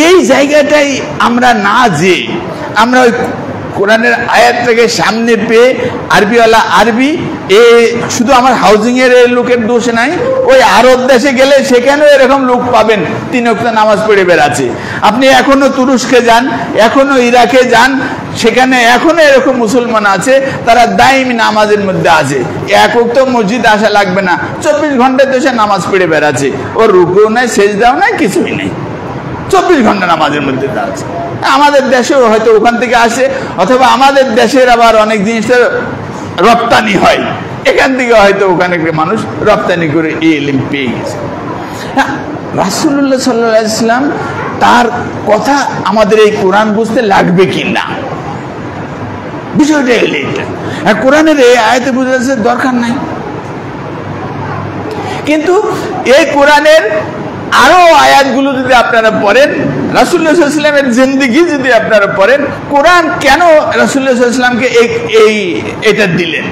S1: এই জায়গাটাই আমরা না যে আমরা ওই কোরআনের আয়াতটাকে সামনে পেয়ে আরবিওয়ালা আরবি, এ শুধু আমার হাউজিংয়ের লোকের দোষ নাই, ওই আরব দেশে গেলে সেখানেও এরকম লোক পাবেন 3 ওয়াক্ত নামাজ পড়ে বেড়াচ্ছে। আপনি এখনো তুরস্কে যান, এখনো ইরাকে যান, সেখানে এখনো এরকম মুসলমান আছে, তারা দাইমি নামাজের মধ্যে আছে, 1 ওয়াক্ত মসজিদ আসা লাগবে না, 24 ঘন্টা দেশে নামাজ পড়ে বেড়াচ্ছে, ওর রুকুও নাই, সেজদাও নাই, কিছুই নেই, 24 ঘন্টা নামাজের মধ্যে আছে। আমাদের দেশেও হয়তো ওখান থেকে আসে, অথবা আমাদের দেশের আবার অনেক জিনিসটা রপ্তানি হয়, এখান থেকে হয়তো ওখানে মানুষ রপ্তানি করে এই ইলম পেয়ে গেছে। রাসূলুল্লাহ সাল্লাল্লাহু আলাইহি ওয়াসাল্লাম তার কথা আমাদের এই কোরআন বুঝতে লাগবে কি না, বিষয়টা এলে এটা কোরআনের এই আয়াতে বুঝে যাচ্ছে দরকার নাই। কিন্তু এই কোরআনের আরো আয়াতগুলো যদি আপনারা পড়েন, রাসূলুল্লাহ সাল্লাল্লাহু আলাইহি ওয়াসাল্লামের জিন্দেগি যদি আপনারা পড়েন, কোরআন কেন রাসূলুল্লাহ সাল্লাল্লাহু আলাইহি ওয়াসাল্লামকে এটা দিলেন,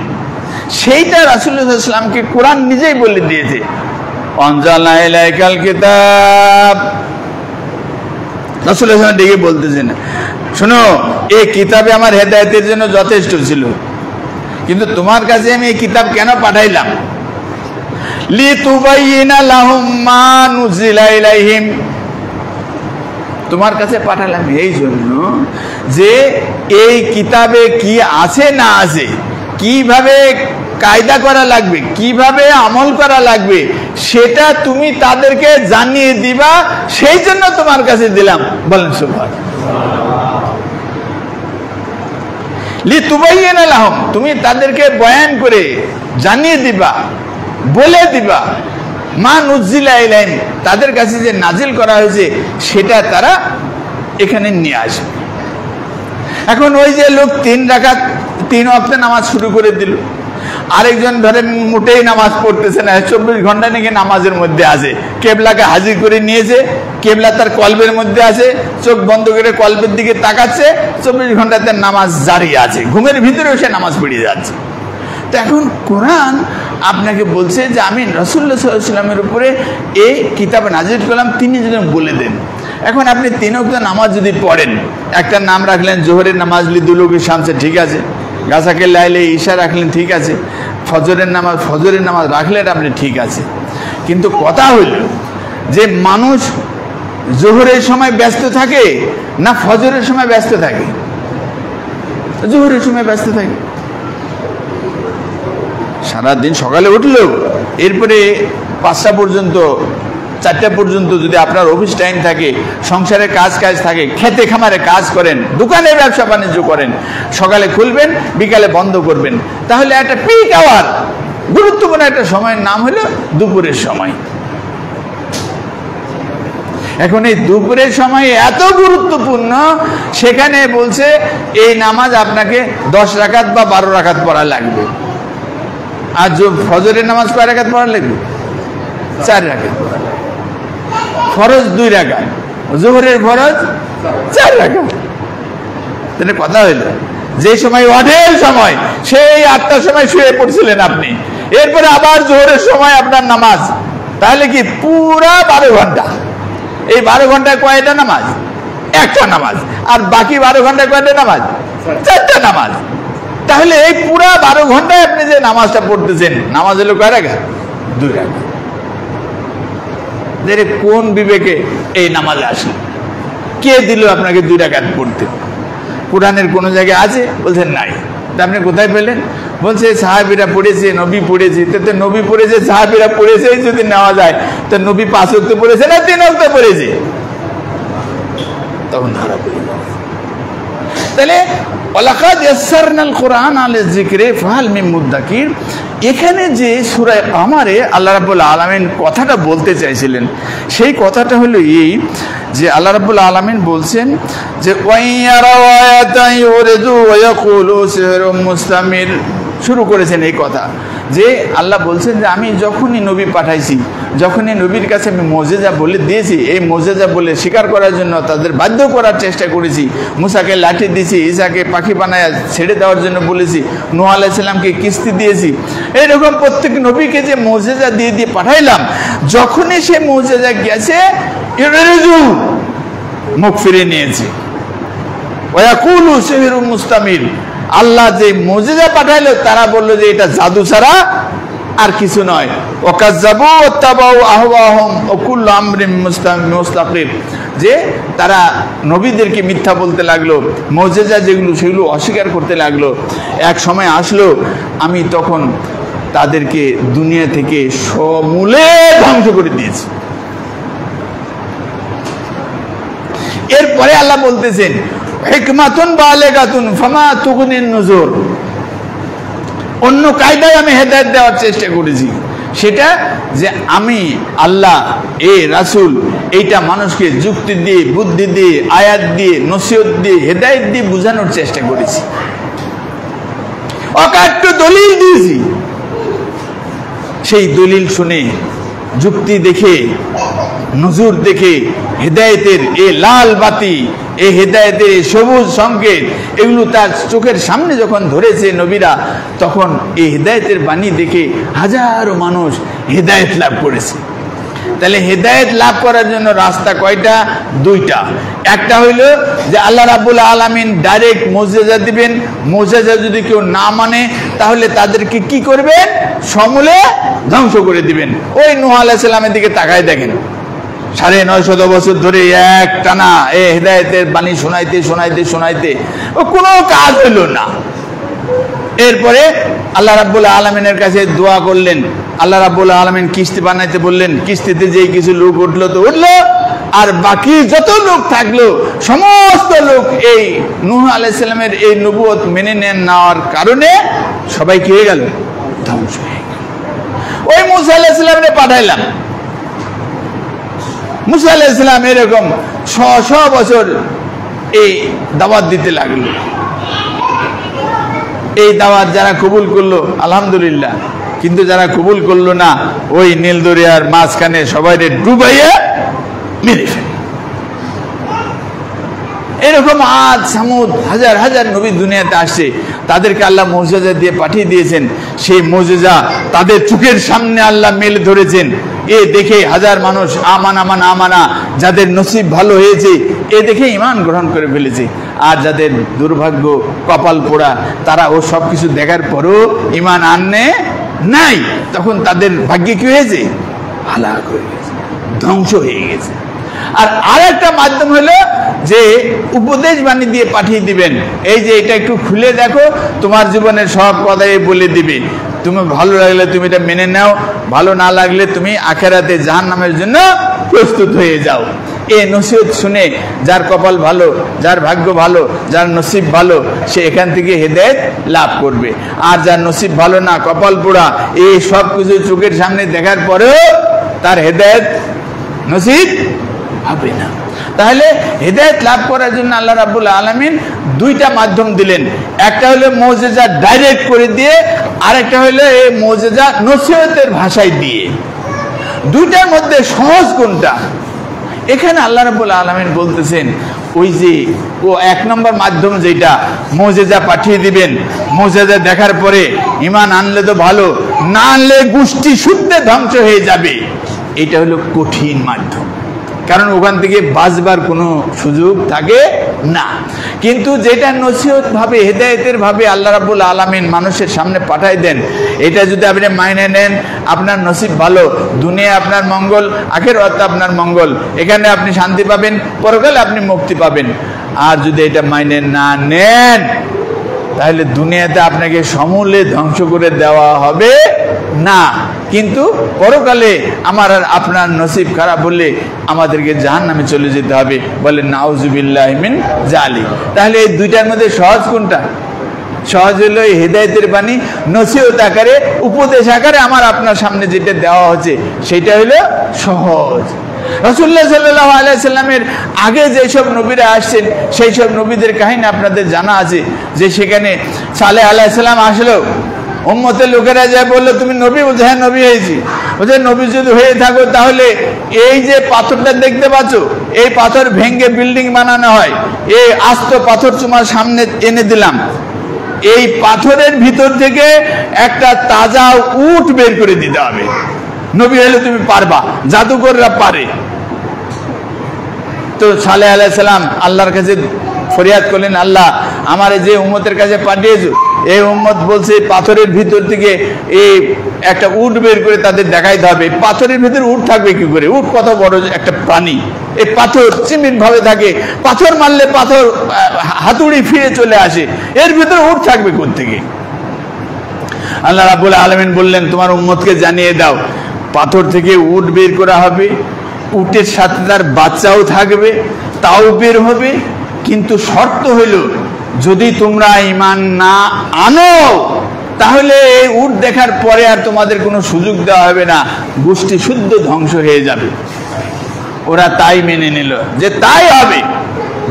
S1: সেইটা রাসূলুল্লাহ সাল্লাল্লাহু আলাইহি ওয়াসাল্লামকে কোরআন নিজেই বলে দিয়েছে। আনজালনা ইলাইকাল কিতাব, রাসূলুল্লাহ সাল্লাল্লাহু আলাইহি ওয়াসাল্লাম ডেকে বলতেছেন, শোনো, এই কিতাবে আমার হেদায়েতের জন্য যথেষ্ট ছিল, কিন্তু তোমার কাছে আমি এই কিতাব কেন পাঠাইলাম? লিতুবাইয়িনা লাহুম মা নুজিলা ইলাইহিম, তোমার কাছে পাঠালাম এই জন্য যে এই কিতাবে কি আছে না আছে, কিভাবে কায়দা করা লাগবে, কিভাবে আমল করা লাগবে, সেটা তুমি তাদেরকে জানিয়ে দিবা, সেই জন্য তোমার কাছে দিলাম। বলেন সুবহানাল্লাহ। লিতুবাইয়িনা লাহুম, তুমি তাদেরকে বয়ান করে জানিয়ে দিবা, বলে দিবা, মা নুজিলা ইলাইহিম, তাদের কাছে যে নাজিল করা হয়েছে সেটা তারা এখানে নিয়ে আসবে। এখন ওই যে লোক 3 ওয়াক্তে নামাজ শুরু করে দিল, আরেকজন ধরেন মোটেই নামাজ পড়তেছে না, 24 ঘন্টা নাকি নামাজের মধ্যে আছে, কেবলাকে হাজির করে নিয়েছে, কেবলা তার কলবের মধ্যে আছে, চোখ বন্ধ করে কলবের দিকে তাকাচ্ছে, 24 ঘন্টাতে নামাজ জারি আছে, ঘুমের ভিতরেও সে নামাজ পড়ে যাচ্ছে। তো এখন কোরআন আপনাকে বলছে যে আমি রাসূলুল্লাহ সাল্লাল্লাহু আলাইহি ওয়াসাল্লামের উপরে এই কিতাব নাজিল করলাম, তিনি যদি বলে দেন। এখন আপনি 3 ওয়াক্ত নামাজ যদি পড়েন, একটা নাম রাখলেন জোহরের নামাজ লিদুলুকি শামসে, ঠিক আছে, গাছাকে লাইলে ঈশা রাখলেন, ঠিক আছে, ফজরের নামাজ রাখলেন আপনি, ঠিক আছে। কিন্তু কথা হইল যে মানুষ জোহরের সময় ব্যস্ত থাকে না ফজরের সময় ব্যস্ত থাকে? জোহরের সময় ব্যস্ত থাকে, সারাদিন সকালে উঠলো, এরপরে 5টা পর্যন্ত 4টা পর্যন্ত যদি আপনার অফিস টাইম থাকে, সংসারে কাজ থাকে, খেতে খামারে কাজ করেন, দোকানে ব্যবসা বাণিজ্য করেন, সকালে খুলবেন বিকালে বন্ধ করবেন, তাহলে একটা পিক আওয়ার, গুরুত্বপূর্ণ একটা সময়ের নাম হলো দুপুরের সময়। এখন এই দুপুরের সময় এত গুরুত্বপূর্ণ, সেখানে বলছে এই নামাজ আপনাকে 10 রাকাত বা 12 রাকাত পড়া লাগবে। আর ফজরের নামাজ কয় রাকাত পড়া লাগবে? 4 রাকাত পড়া লাগবে। ফরজ 2 রাকাত, জোহরের ফরজ 4 রাকাত। তাহলে কথা হইল যে সময় ওয়াজের সময় সেই 8টার সময় শুয়ে পড়ছিলেন আপনি, এরপরে আবার জোহরের সময় আপনার নামাজ, তাহলে কি পুরা 12 ঘন্টা। এই 12 ঘন্টায় কয়টা নামাজ? একটা নামাজ। আর বাকি 12 ঘন্টায় কয়টা নামাজ? 4টা নামাজ। তাহলে এই পুরা 12 ঘন্টায় আপনি যে নামাজটা পড়তেছেন, নামাজ হলো কয় রাকাত? 2 রাকাত। কোন বিবেকে এই নামাজে আসলে? কে দিল আপনাকে 2 রাকাত পড়তে? কোরআনের কোন জায়গায় আছে? বলছেন নাই। আপনি কোথায় পেলেন? বলছে সাহাবীরা পড়েছে, নবী পড়েছে। তো নবী পড়েছে, সাহাবীরা পড়েছে যদি নেওয়া যায়, তো নবী 5 ওয়াক্ত পড়েছে না 3 ওয়াক্ত পড়েছে? তখন ধরা পড়ে যাবে। তাহলে ওয়ালাকাদ ইয়াসসারনাল কুরআন আলা যিকরি ফাহাল মিন মুদ্দাকির, এখানে যে সূরা কামারে আল্লাহ রাব্বুল আলামিন কথাটা বলতে চাইছিলেন, সেই কথাটা হলো এই যে আল্লাহ রাব্বুল আলামিন বলছেন যে ওয়াইয়ারাউ আয়াতান ইউরিদু ওয়া ইয়াকুলু সিহরুম মুস্তামির, শুরু করেছেন এই কথা যে আল্লাহ বলছেন যে আমি যখনই নবী পাঠাইছি, যখনই নবীর কাছে আমি মুজিজা বলে দিয়েছি, এই মুজিজা বলে স্বীকার করার জন্য তাদের বাধ্য করার চেষ্টা করেছি। মুসাকে লাঠি দিয়েছি, ঈসাকে পাখি বানায় ছেড়ে দেওয়ার জন্য বলেছি, নূহ আলাইহিস সালামকে কিস্তি দিয়েছি। এইরকম প্রত্যেক নবীকে যে মুজিজা দিয়ে দিয়ে পাঠাইলাম, যখনই সে মুজিজা গেছে মুখ ফিরে নিয়েছে। ওয়া ইয়াকুলু সিহরুম মুস্তামির, আল্লাহ যে মুজিজা পাঠাইলো তারা বলল যে এটা জাদু ছাড়া আর কিছু নয়। ওয়াকাজ্জাবু ওয়াত্তাবাউ আহওয়াহুম ওয়া কুল্লু আমরিন মুস্তাকির, যে তারা নবীদেরকে মিথ্যা বলতে লাগলো, মুজিজা যেগুলো সেগুলো অস্বীকার করতে লাগলো। এক সময় আসলো, আমি তখন তাদেরকে দুনিয়া থেকে সমূলে ধ্বংস করে দিয়েছি। এরপরে আল্লাহ বলতেছেন হিকমাতুন বালিগাতুন ফামা তুগনিন নুজুর, অন্য কায়দায় আমি হেদায়েত দেওয়ার চেষ্টা করেছি। সেটা যে আমি আল্লাহ রাসূল এইটা মানুষকে যুক্তি দিয়ে, বুদ্ধি দিয়ে, আয়াত দিয়ে, নসিহত দিয়ে, হেদায়েত দিয়ে বোঝানোর চেষ্টা করেছি। অকাট্য দলিল দিয়েছি, সেই দলিল শুনে, যুক্তি দেখে, নজর দেখে, হেদায়েতের এই লাল বাতি, এই হেদায়েতের সবুজ সংকেত, এগুলো তার চোখের সামনে যখন ধরেছে নবীরা, তখন এই হেদায়েতের বাণী দেখে হাজারো মানুষ হেদায়েত লাভ করেছে। তাহলে হেদায়েত লাভ করার জন্য রাস্তা কয়টা? 2টা। একটা হইল যে আল্লাহ রাব্বুল আলামিন ডাইরেক্ট মুজিজা দিবেন, মুজিজা যদি কেউ না মানে তাহলে তাদেরকে কি করবেন? সমূলে ধ্বংস করে দিবেন। ওই নূহ আলাইহিস সালামের দিকে তাকায় দেখেন, 950 বছর ধরে এক টানা এই হেদায়েতের বাণী শোনাইতে শোনাইতে শোনাইতে ও কোনো কাজ হইল না। এরপরে আল্লাহ রাব্বুল আলামিনের কাছে দোয়া করলেন, আল্লাহ রাব্বুল আলামিন কিস্তি বানাইতে বললেন, কিস্তিতে যেই কিছু লোক উঠলো তো উঠলো, আর বাকি যত লোক থাকলো সমস্ত লোক এই নূহ আলাইহিস সালামের এই নবুয়ত মেনে নেওয়ার কারণে সবাই কি হয়ে গেল? ধ্বংস হয়ে গেল। ওই মূসা আলাইহিস সালামকে পাঠাইলাম, মূসা আলাইহিস সালাম এরকম 600 বছর এই দাওয়াত দিতে লাগলো। এই দাওয়াত যারা কবুল করলো আলহামদুলিল্লাহ, কিন্তু যারা কবুল করলো না, ওই নীল দরিয়ার মাঝখানে সবাই ডুবাইয়া মেরে ফেলে। এরকম আদ সামুদ হাজার হাজার নবী দুনিয়াতে আসছে, তাদেরকে আল্লাহ মুজিজা দিয়ে পাঠিয়ে দিয়েছেন। সেই মুজিজা তাদের চোখের সামনে আল্লাহ মেলে ধরেছেন। এ দেখে হাজার মানুষ আমানা আমানা আমানা, যাদের নসিব ভালো হয়েছে এ দেখে ঈমান গ্রহণ করে ফেলেছে। আর যাদের দুর্ভাগ্য, কপাল পোড়া, তারা ও সব কিছু দেখার পরও ঈমান আনে নাই, তখন তাদের ভাগ্যে কি হয়েছে? হালাক হয়ে গেছে, ধ্বংস হয়ে গেছে। আর আরেকটা মাধ্যম হলো যে উপদেশ বাণী দিয়ে পাঠিয়ে দিবেন, এই যে এটা একটু খুলে দেখো, তোমার জীবনের সব কথাই বলে দিবে, তুমি ভালো লাগলে তুমি এটা মেনে নাও, ভালো না লাগলে তুমি আখিরাতে জাহান্নামের জন্য প্রস্তুত হয়ে যাও। এই নসিহত শুনে যার কপাল ভালো, যার ভাগ্য ভালো, যার নসিব ভালো, সে এখান থেকে হেদায়েত লাভ করবে। আর যার নসিব ভালো না, কপাল পোড়া, এই সব কিছু চোখের সামনে দেখার পরেও তার হেদায়েত নসিব হবে না। তাহলে হেদায়েত লাভ করার জন্য আল্লাহ রাব্বুল আলামিন 2টা মাধ্যম দিলেন। একটা হলো মুজিজা ডাইরেক্ট করে দিয়ে, আরেকটা হলো এই মুজিজা নসিহতের ভাষায় দিয়ে। 2টার মধ্যে সহজ কোনটা? এখানে আল্লাহ রাব্বুল আলামিন বলতেছেন ওই যে ও এক নম্বর মাধ্যম যেটা মুজিজা পাঠিয়ে দিবেন, মুজিজা দেখার পরে ঈমান আনলে তো ভালো, না আনলে গোষ্ঠী শুদ্ধে ধ্বংস হয়ে যাবে, এটা হলো কঠিন মাধ্যম, কারণ ওখান থেকে বাঁচবার কোনো সুযোগ থাকে না। কিন্তু যেটা নসিহত ভাবে হেদায়েতের ভাবে আল্লাহ রাব্বুল আলামিন মানুষের সামনে পাঠায় দেন, এটা যদি আপনি মাইনে নেন আপনার নসিব ভালো, দুনিয়া আপনার মঙ্গল, আখিরাতে আপনার মঙ্গল, এখানে আপনি শান্তি পাবেন, পরকালে আপনি মুক্তি পাবেন। আর যদি এটা মাইনে না নেন তাহলে দুনিয়াতে আপনাকে সমূলে ধ্বংস করে দেওয়া হবে না, কিন্তু পরকালে আমার আর আপনার নসিব খারাপ হলে আমাদেরকে জাহান্নামে চলে যেতে হবে। বলেন নাউজুবিল্লাহি মিন জালিক। তাহলে এই দুইটার মধ্যে সহজ কোনটা? সহজ হলো এই হেদায়েতের বাণী নসিহত আকারে, উপদেশ আকারে আমার আপনার সামনে যেটা দেওয়া হচ্ছে সেটা হলো সহজ। রাসূলুল্লাহ সাল্লাল্লাহু আলাইহি সাল্লামের আগে যেসব নবীরা আসছেন সেই সব নবীদের কাহিনী আপনাদের জানা আছে, যে সেখানে সালেহ আলাইহিস সালাম আসলো, উম্মতের লোকেরা যায় বললো তুমি নবী? বলছে হ্যাঁ নবী হয়েছি। বলছে নবী যদি হয়ে থাকো তাহলে এই যে পাথরটা দেখতে পাচ্ছ, এই পাথর ভেঙে বিল্ডিং বানানো হয়, এই আস্ত পাথর তোমার সামনে এনে দিলাম, এই পাথরের ভিতর থেকে একটা তাজা উট বের করে দিতে হবে, নবী হলে তুমি পারবা, জাদুকররা পারে। তো সালেহ আলাইহিস সালাম আল্লাহর কাছে ফরিয়াদ করলেন, আল্লাহ আমার যে উম্মতের কাছে পাঠিয়েছো এই উম্মত বলছে পাথরের ভিতর থেকে এই একটা উট বের করে তাদের দেখাইতে হবে। পাথরের ভিতরে উট থাকবে কি করে? উট কত বড় একটা প্রাণী, এই পাথর চিমিন ভাবে থাকে, পাথর মারলে পাথর হাতুড়ি ফিরে চলে আসে, এর ভিতরে উট থাকবে কোথা থেকে? আল্লাহ রাব্বুল আলামিন বললেন তোমার উম্মতকে জানিয়ে দাও পাথর থেকে উট বের করা হবে, উটের সাথে তার বাচ্চাও থাকবে, তাও বের হবে, কিন্তু শর্ত হইল যদি তোমরা ঈমান না আনো তাহলে এই উট দেখার পরে আর তোমাদের কোনো সুযোগ দেওয়া হবে না, গোষ্ঠী শুদ্ধ ধ্বংস হয়ে যাবে। ওরা তাই মেনে নিল যে তাই হবে,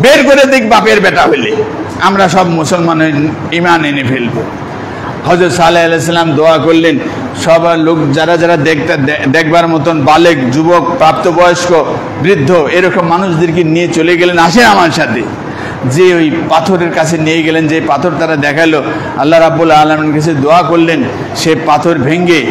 S1: বের করে দিক বাপের বেটা হইলে আমরা সব মুসলমান ঈমান এনে ফেলবো। হযরত সালেহ আলাইহিস সালাম দোয়া করলেন, সবার লোক যারা যারা দেখবার মতন বালেক, যুবক, প্রাপ্তবয়স্ক, বৃদ্ধ এরকম মানুষদেরকে নিয়ে চলে গেলেন, আসেন আমার সাথে। যে ওই পাথরের কাছে নিয়ে গেলেন, যে পাথর তারা দেখালো, আল্লাহ রাব্বুল আলামিনের কাছে দোয়া করলেন, সে পাথর ভেঙে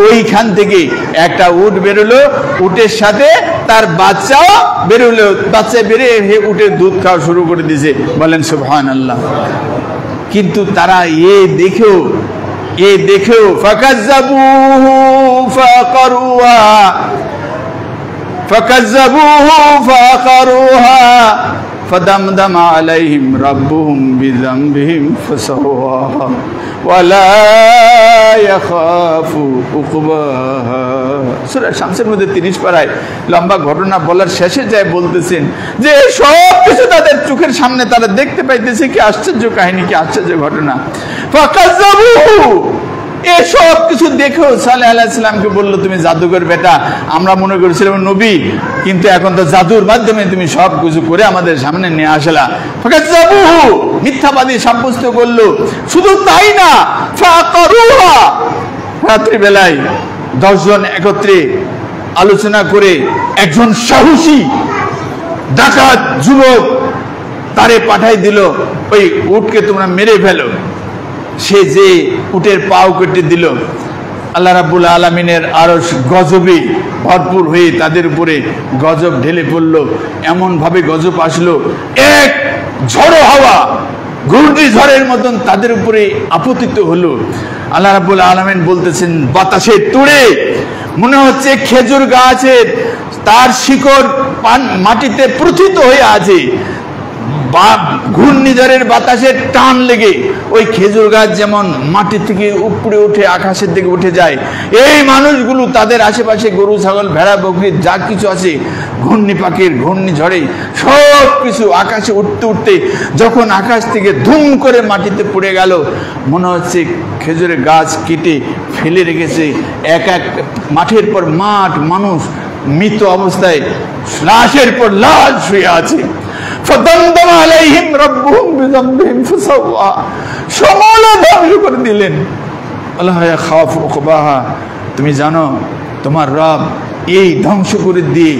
S1: ওইখান থেকে একটা উট বেরোলো, উটের সাথে তার বাচ্চাও বেরোলো, বাচ্চা বেরিয়ে উটের দুধ খাওয়া শুরু করে দিয়েছে। বলেন সুবহানাল্লাহ। কিন্তু তারা এ দেখেও ফাকাজ্জাবুহু ফাকারুহা فدمدم عليهم ربهم بذنبهم فسواها ولا يخاف عقباها। সূরা শামসের মধ্যে 30 পারায় লম্বা ঘটনা বলার শেষে যায় বলতেছেন যে সব কিছু তাদের চোখের সামনে তারা দেখতে পাইতেছে, কি আশ্চর্য কাহিনী, কি আশ্চর্য ঘটনা। ফাকাজ্জাবুহু, এসব কিছু দেখো সালেহ আলাইহিস সালামকে বললো তুমি জাদুকর বেটা, আমরা মনে করেছিলাম নবী, কিন্তু এখন তো জাদুর মাধ্যমে তুমি সব কিছু করে আমাদের সামনে নিয়ে আসলা। ফাকাজ্জাবুহু, মিথ্যাবাদী সাব্যস্ত করলো। শুধু তাই না, ফাকারুহা, রাত্রি বেলায় 10 জন একত্রে আলোচনা করে একজন সাহসী ডাকাত যুবক তারে পাঠাই দিল, ওই উটকে তোমরা মেরে ফেলো। সে যে উটের পাও কেটে দিল, আল্লাহ রাব্বুল আলামিনের আরশ গজবে ভরপুর হয়ে তাদের উপরে গজব ঢেলে পড়ল। এমন ভাবে গজব আসলো, এক ঝড়ো হাওয়া ঘূর্ণিঝড়ের মতন তাদের উপরে আপতিত হলো। আল্লাহ রাব্বুল আলামিন বলতেছেন বাতাসে তুড়ে মনে হচ্ছে খেজুর গাছের তার শিকড় মাটিতে প্রথিত হয়ে আছে, ঘূর্ণিঝড়ের বাতাসের টান লেগে ওই খেজুর গাছ যেমন মাটি থেকে উপরে উঠে আকাশের দিকে উঠে যায়, এই মানুষগুলো তাদের আশেপাশে গরু, ছাগল, ভেড়া, বকরি যা কিছু আছে ঘূর্ণিঝড়ে সব কিছু আকাশে উঠতে উঠতে যখন আকাশ থেকে ধুম করে মাটিতে পড়ে গেল, মনে হচ্ছে খেজুরের গাছ কেটে ফেলে রেখেছে। এক এক মাঠের পর মাঠ, মানুষ মৃত অবস্থায় লাশের পর লাশ শুয়ে আছে। فدمدم عليهم ربهم بذنبهم فسواها, সমূলে ধ্বংস করে দিলেন। আল্লাহ ইয়াখাফু উকবাহা, তুমি জানো তোমার রব এই ধ্বংস করে দিয়ে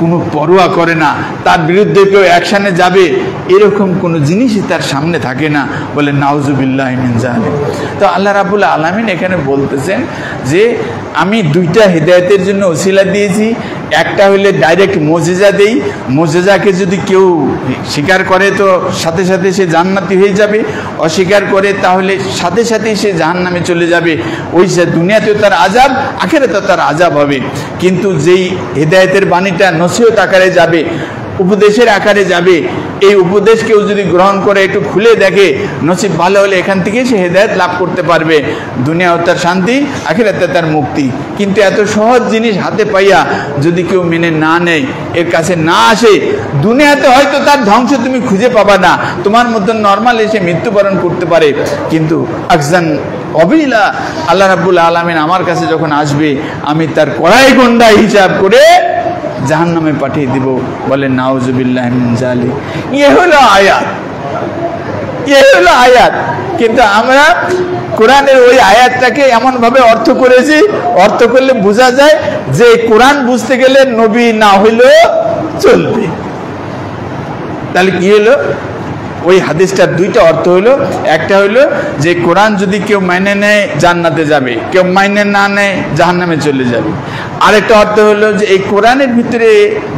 S1: কোনো পরোয়া করে না, তার বিরুদ্ধে কেউ অ্যাকশানে যাবে এরকম কোনো জিনিসই তার সামনে থাকে না। বলে নাউজুবিল্লাহি মিন যালিক। তো আল্লাহ রাব্বুল আলামিন এখানে বলতেছেন যে আমি দুইটা হেদায়েতের জন্য ওসিলা দিয়েছি। একটা হইলে ডাইরেক্ট মুজিজা দেই, মুজিজাকে যদি কেউ স্বীকার করে তো সাথে সাথে সে জান্নাতি হয়ে যাবে, অস্বীকার করে তাহলে সাথে সাথেই সে জাহান্নামে চলে যাবে। ওই সে দুনিয়াতেও তার আযাব, আখিরাতেও তার আযাব হবে। কিন্তু যেই হেদায়েতের বাণীটা নসিহত আকারে যাবে, উপদেশের আকারে যাবে, এই উপদেশ কেউ যদি গ্রহণ করে একটু খুলে দেখে, নসিব ভালো হলে এখান থেকে সে হেদায়েত লাভ করতে পারবে, দুনিয়াও তার শান্তি, আখিরাতে তার মুক্তি। কিন্তু এত সহজ জিনিস হাতে পাইয়া যদি কেউ মেনে না নেয়, এর কাছে না আসে, দুনিয়াতে হয়তো তার ধ্বংস তুমি খুঁজে পাবা না, তোমার মধ্যে নর্মাল এসে মৃত্যুবরণ করতে পারে, কিন্তু আকজান অবিলা আল্লাহ রাব্বুল আলামিন আমার কাছে যখন আসবে আমি তার কড়াই গন্ডা হিসাব করে জাহান্নামে পাঠিয়ে দিব। বলে নাউজুবিল্লাহি মিন যালিক। ইয়ে হলো আয়াত। কিন্তু আমরা কোরআনের ওই আয়াতটাকে এমনভাবে অর্থ করেছি, অর্থ করলে বোঝা যায় যে কোরআন বুঝতে গেলে নবী না হইলেও চলবে। তাহলে কি হলো? ওই হাদিসটার দুইটা অর্থ হলো, একটা হলো যে কোরআন যদি কেউ মাইনে নেয় জান্নাতে যাবে, কেউ মাইনে না নেয় জাহান্নামে চলে যাবে। আরেকটা অর্থ হলো যে এই কোরআনের ভিতরে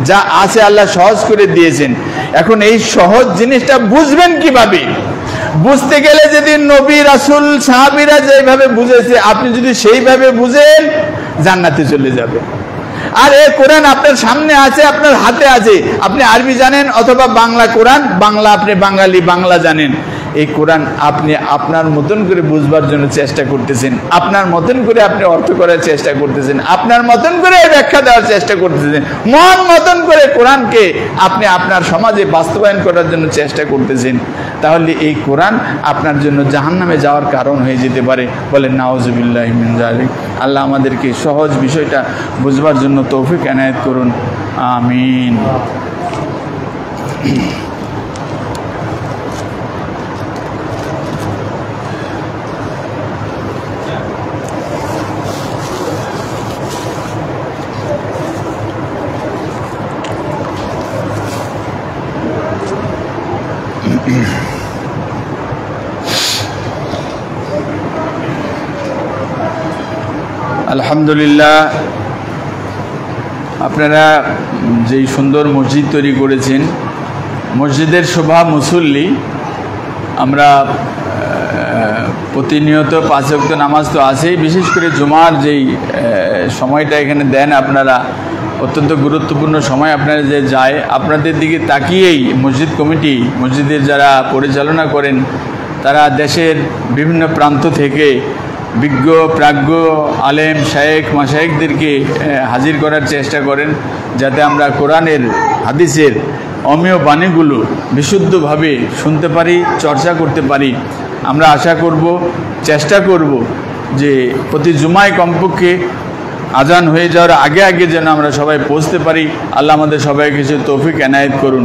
S1: যা আছে আল্লাহ সহজ করে দিয়েছেন, এখন এই সহজ জিনিসটা বুঝবেন কিভাবে? বুঝতে গেলে যদি নবী রাসূল সাহাবীরা যেভাবে বুঝেছে আপনি যদি সেইভাবে বুঝেন জান্নাতে চলে যাবে। আর এই কোরআন আপনার সামনে আছে, আপনার হাতে আছে, আপনি আরবি জানেন অথবা বাংলা কোরআন, বাংলা আপনি বাঙালি বাংলা জানেন, এই কোরআন আপনি আপনার মতন করে বুঝবার জন্য চেষ্টা করতেছেন, আপনার মতন করে আপনি অর্থ করার চেষ্টা করতেছেন, আপনার মতন করে ব্যাখ্যা দেওয়ার চেষ্টা করতেছেন, মন মতন করে কোরআনকে আপনি আপনার সমাজে বাস্তবায়ন করার জন্য চেষ্টা করতেছেন। তাহলে এই কোরআন আপনার জন্য জাহান্নামে যাওয়ার কারণ হয়ে যেতে পারে। বলে নাউজুবিল্লাহি মিন যালিক। আল্লাহ আমাদেরকে সহজ বিষয়টা বুঝবার জন্য তৌফিক এনায়েত করুন, আমিন। আলহামদুলিল্লাহ, আপনারা যেই সুন্দর মসজিদ তৈরি করেছেন, মসজিদের শোভা মুসল্লি, আমরা প্রতিনিয়ত 5 ওয়াক্ত নামাজ তো আছেই, বিশেষ করে জুমার যেই সময়টা এখানে দেন আপনারা, অত্যন্ত গুরুত্বপূর্ণ সময় আপনারা যে যায়, আপনাদের দিকে তাকিয়েই মসজিদ কমিটি, মসজিদের যারা পরিচালনা করেন, তারা দেশের বিভিন্ন প্রান্ত থেকে বিজ্ঞ প্রাজ্ঞ আলেম শায়েখ মাশায়েখদেরকে হাজির করার চেষ্টা করেন, যাতে আমরা কোরআনের হাদিসের অমেয় বাণীগুলো বিশুদ্ধভাবে শুনতে পারি, চর্চা করতে পারি। আমরা আশা করব, চেষ্টা করব যে প্রতি জুমায় কমপক্ষে আজান হয়ে যাওয়ার আগে আগে যেন আমরা সবাই পৌঁছতে পারি। আল্লাহ আমাদের সবাইকে সে তৌফিক এনায়েত করুন।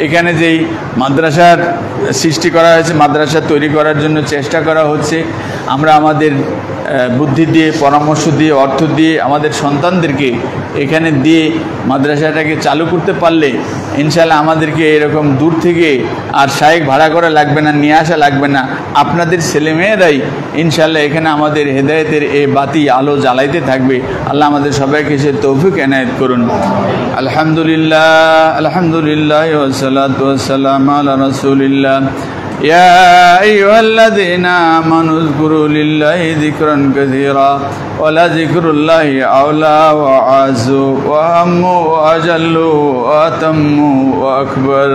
S1: এখানে যেই মাদ্রাসার সৃষ্টি করা হয়েছে, মাদ্রাসা তৈরি করার জন্য চেষ্টা করা হচ্ছে, আমরা আমাদের বুদ্ধি দিয়ে, পরামর্শ দিয়ে, অর্থ দিয়ে, আমাদের সন্তানদেরকে এখানে দিয়ে মাদ্রাসাটাকে চালু করতে পারলে ইনশাআল্লাহ আমাদেরকে এরকম দূর থেকে আর শায়েখ ভাড়া করা লাগবে না, নিয়ে আসা লাগবে না। আপনাদের ছেলেমেয়েরাই ইনশাআল্লাহ এখানে আমাদের হেদায়েতের এই বাতি আলো জ্বালাইতে থাকবে। আল্লাহ আমাদের সবাইকে সে তৌফিক এনায়েত করুন। আলহামদুলিল্লাহ, আলহামদুলিল্লাহ ওয়াসসালাতু ওয়াসসালামু আলা রাসূলিল্লাহ। يا أيها الذين آمنوا اذكروا لله ذكرا كثيرا ولذكر الله أعلى وأعز وأهم وأجل وأتم وأكبر.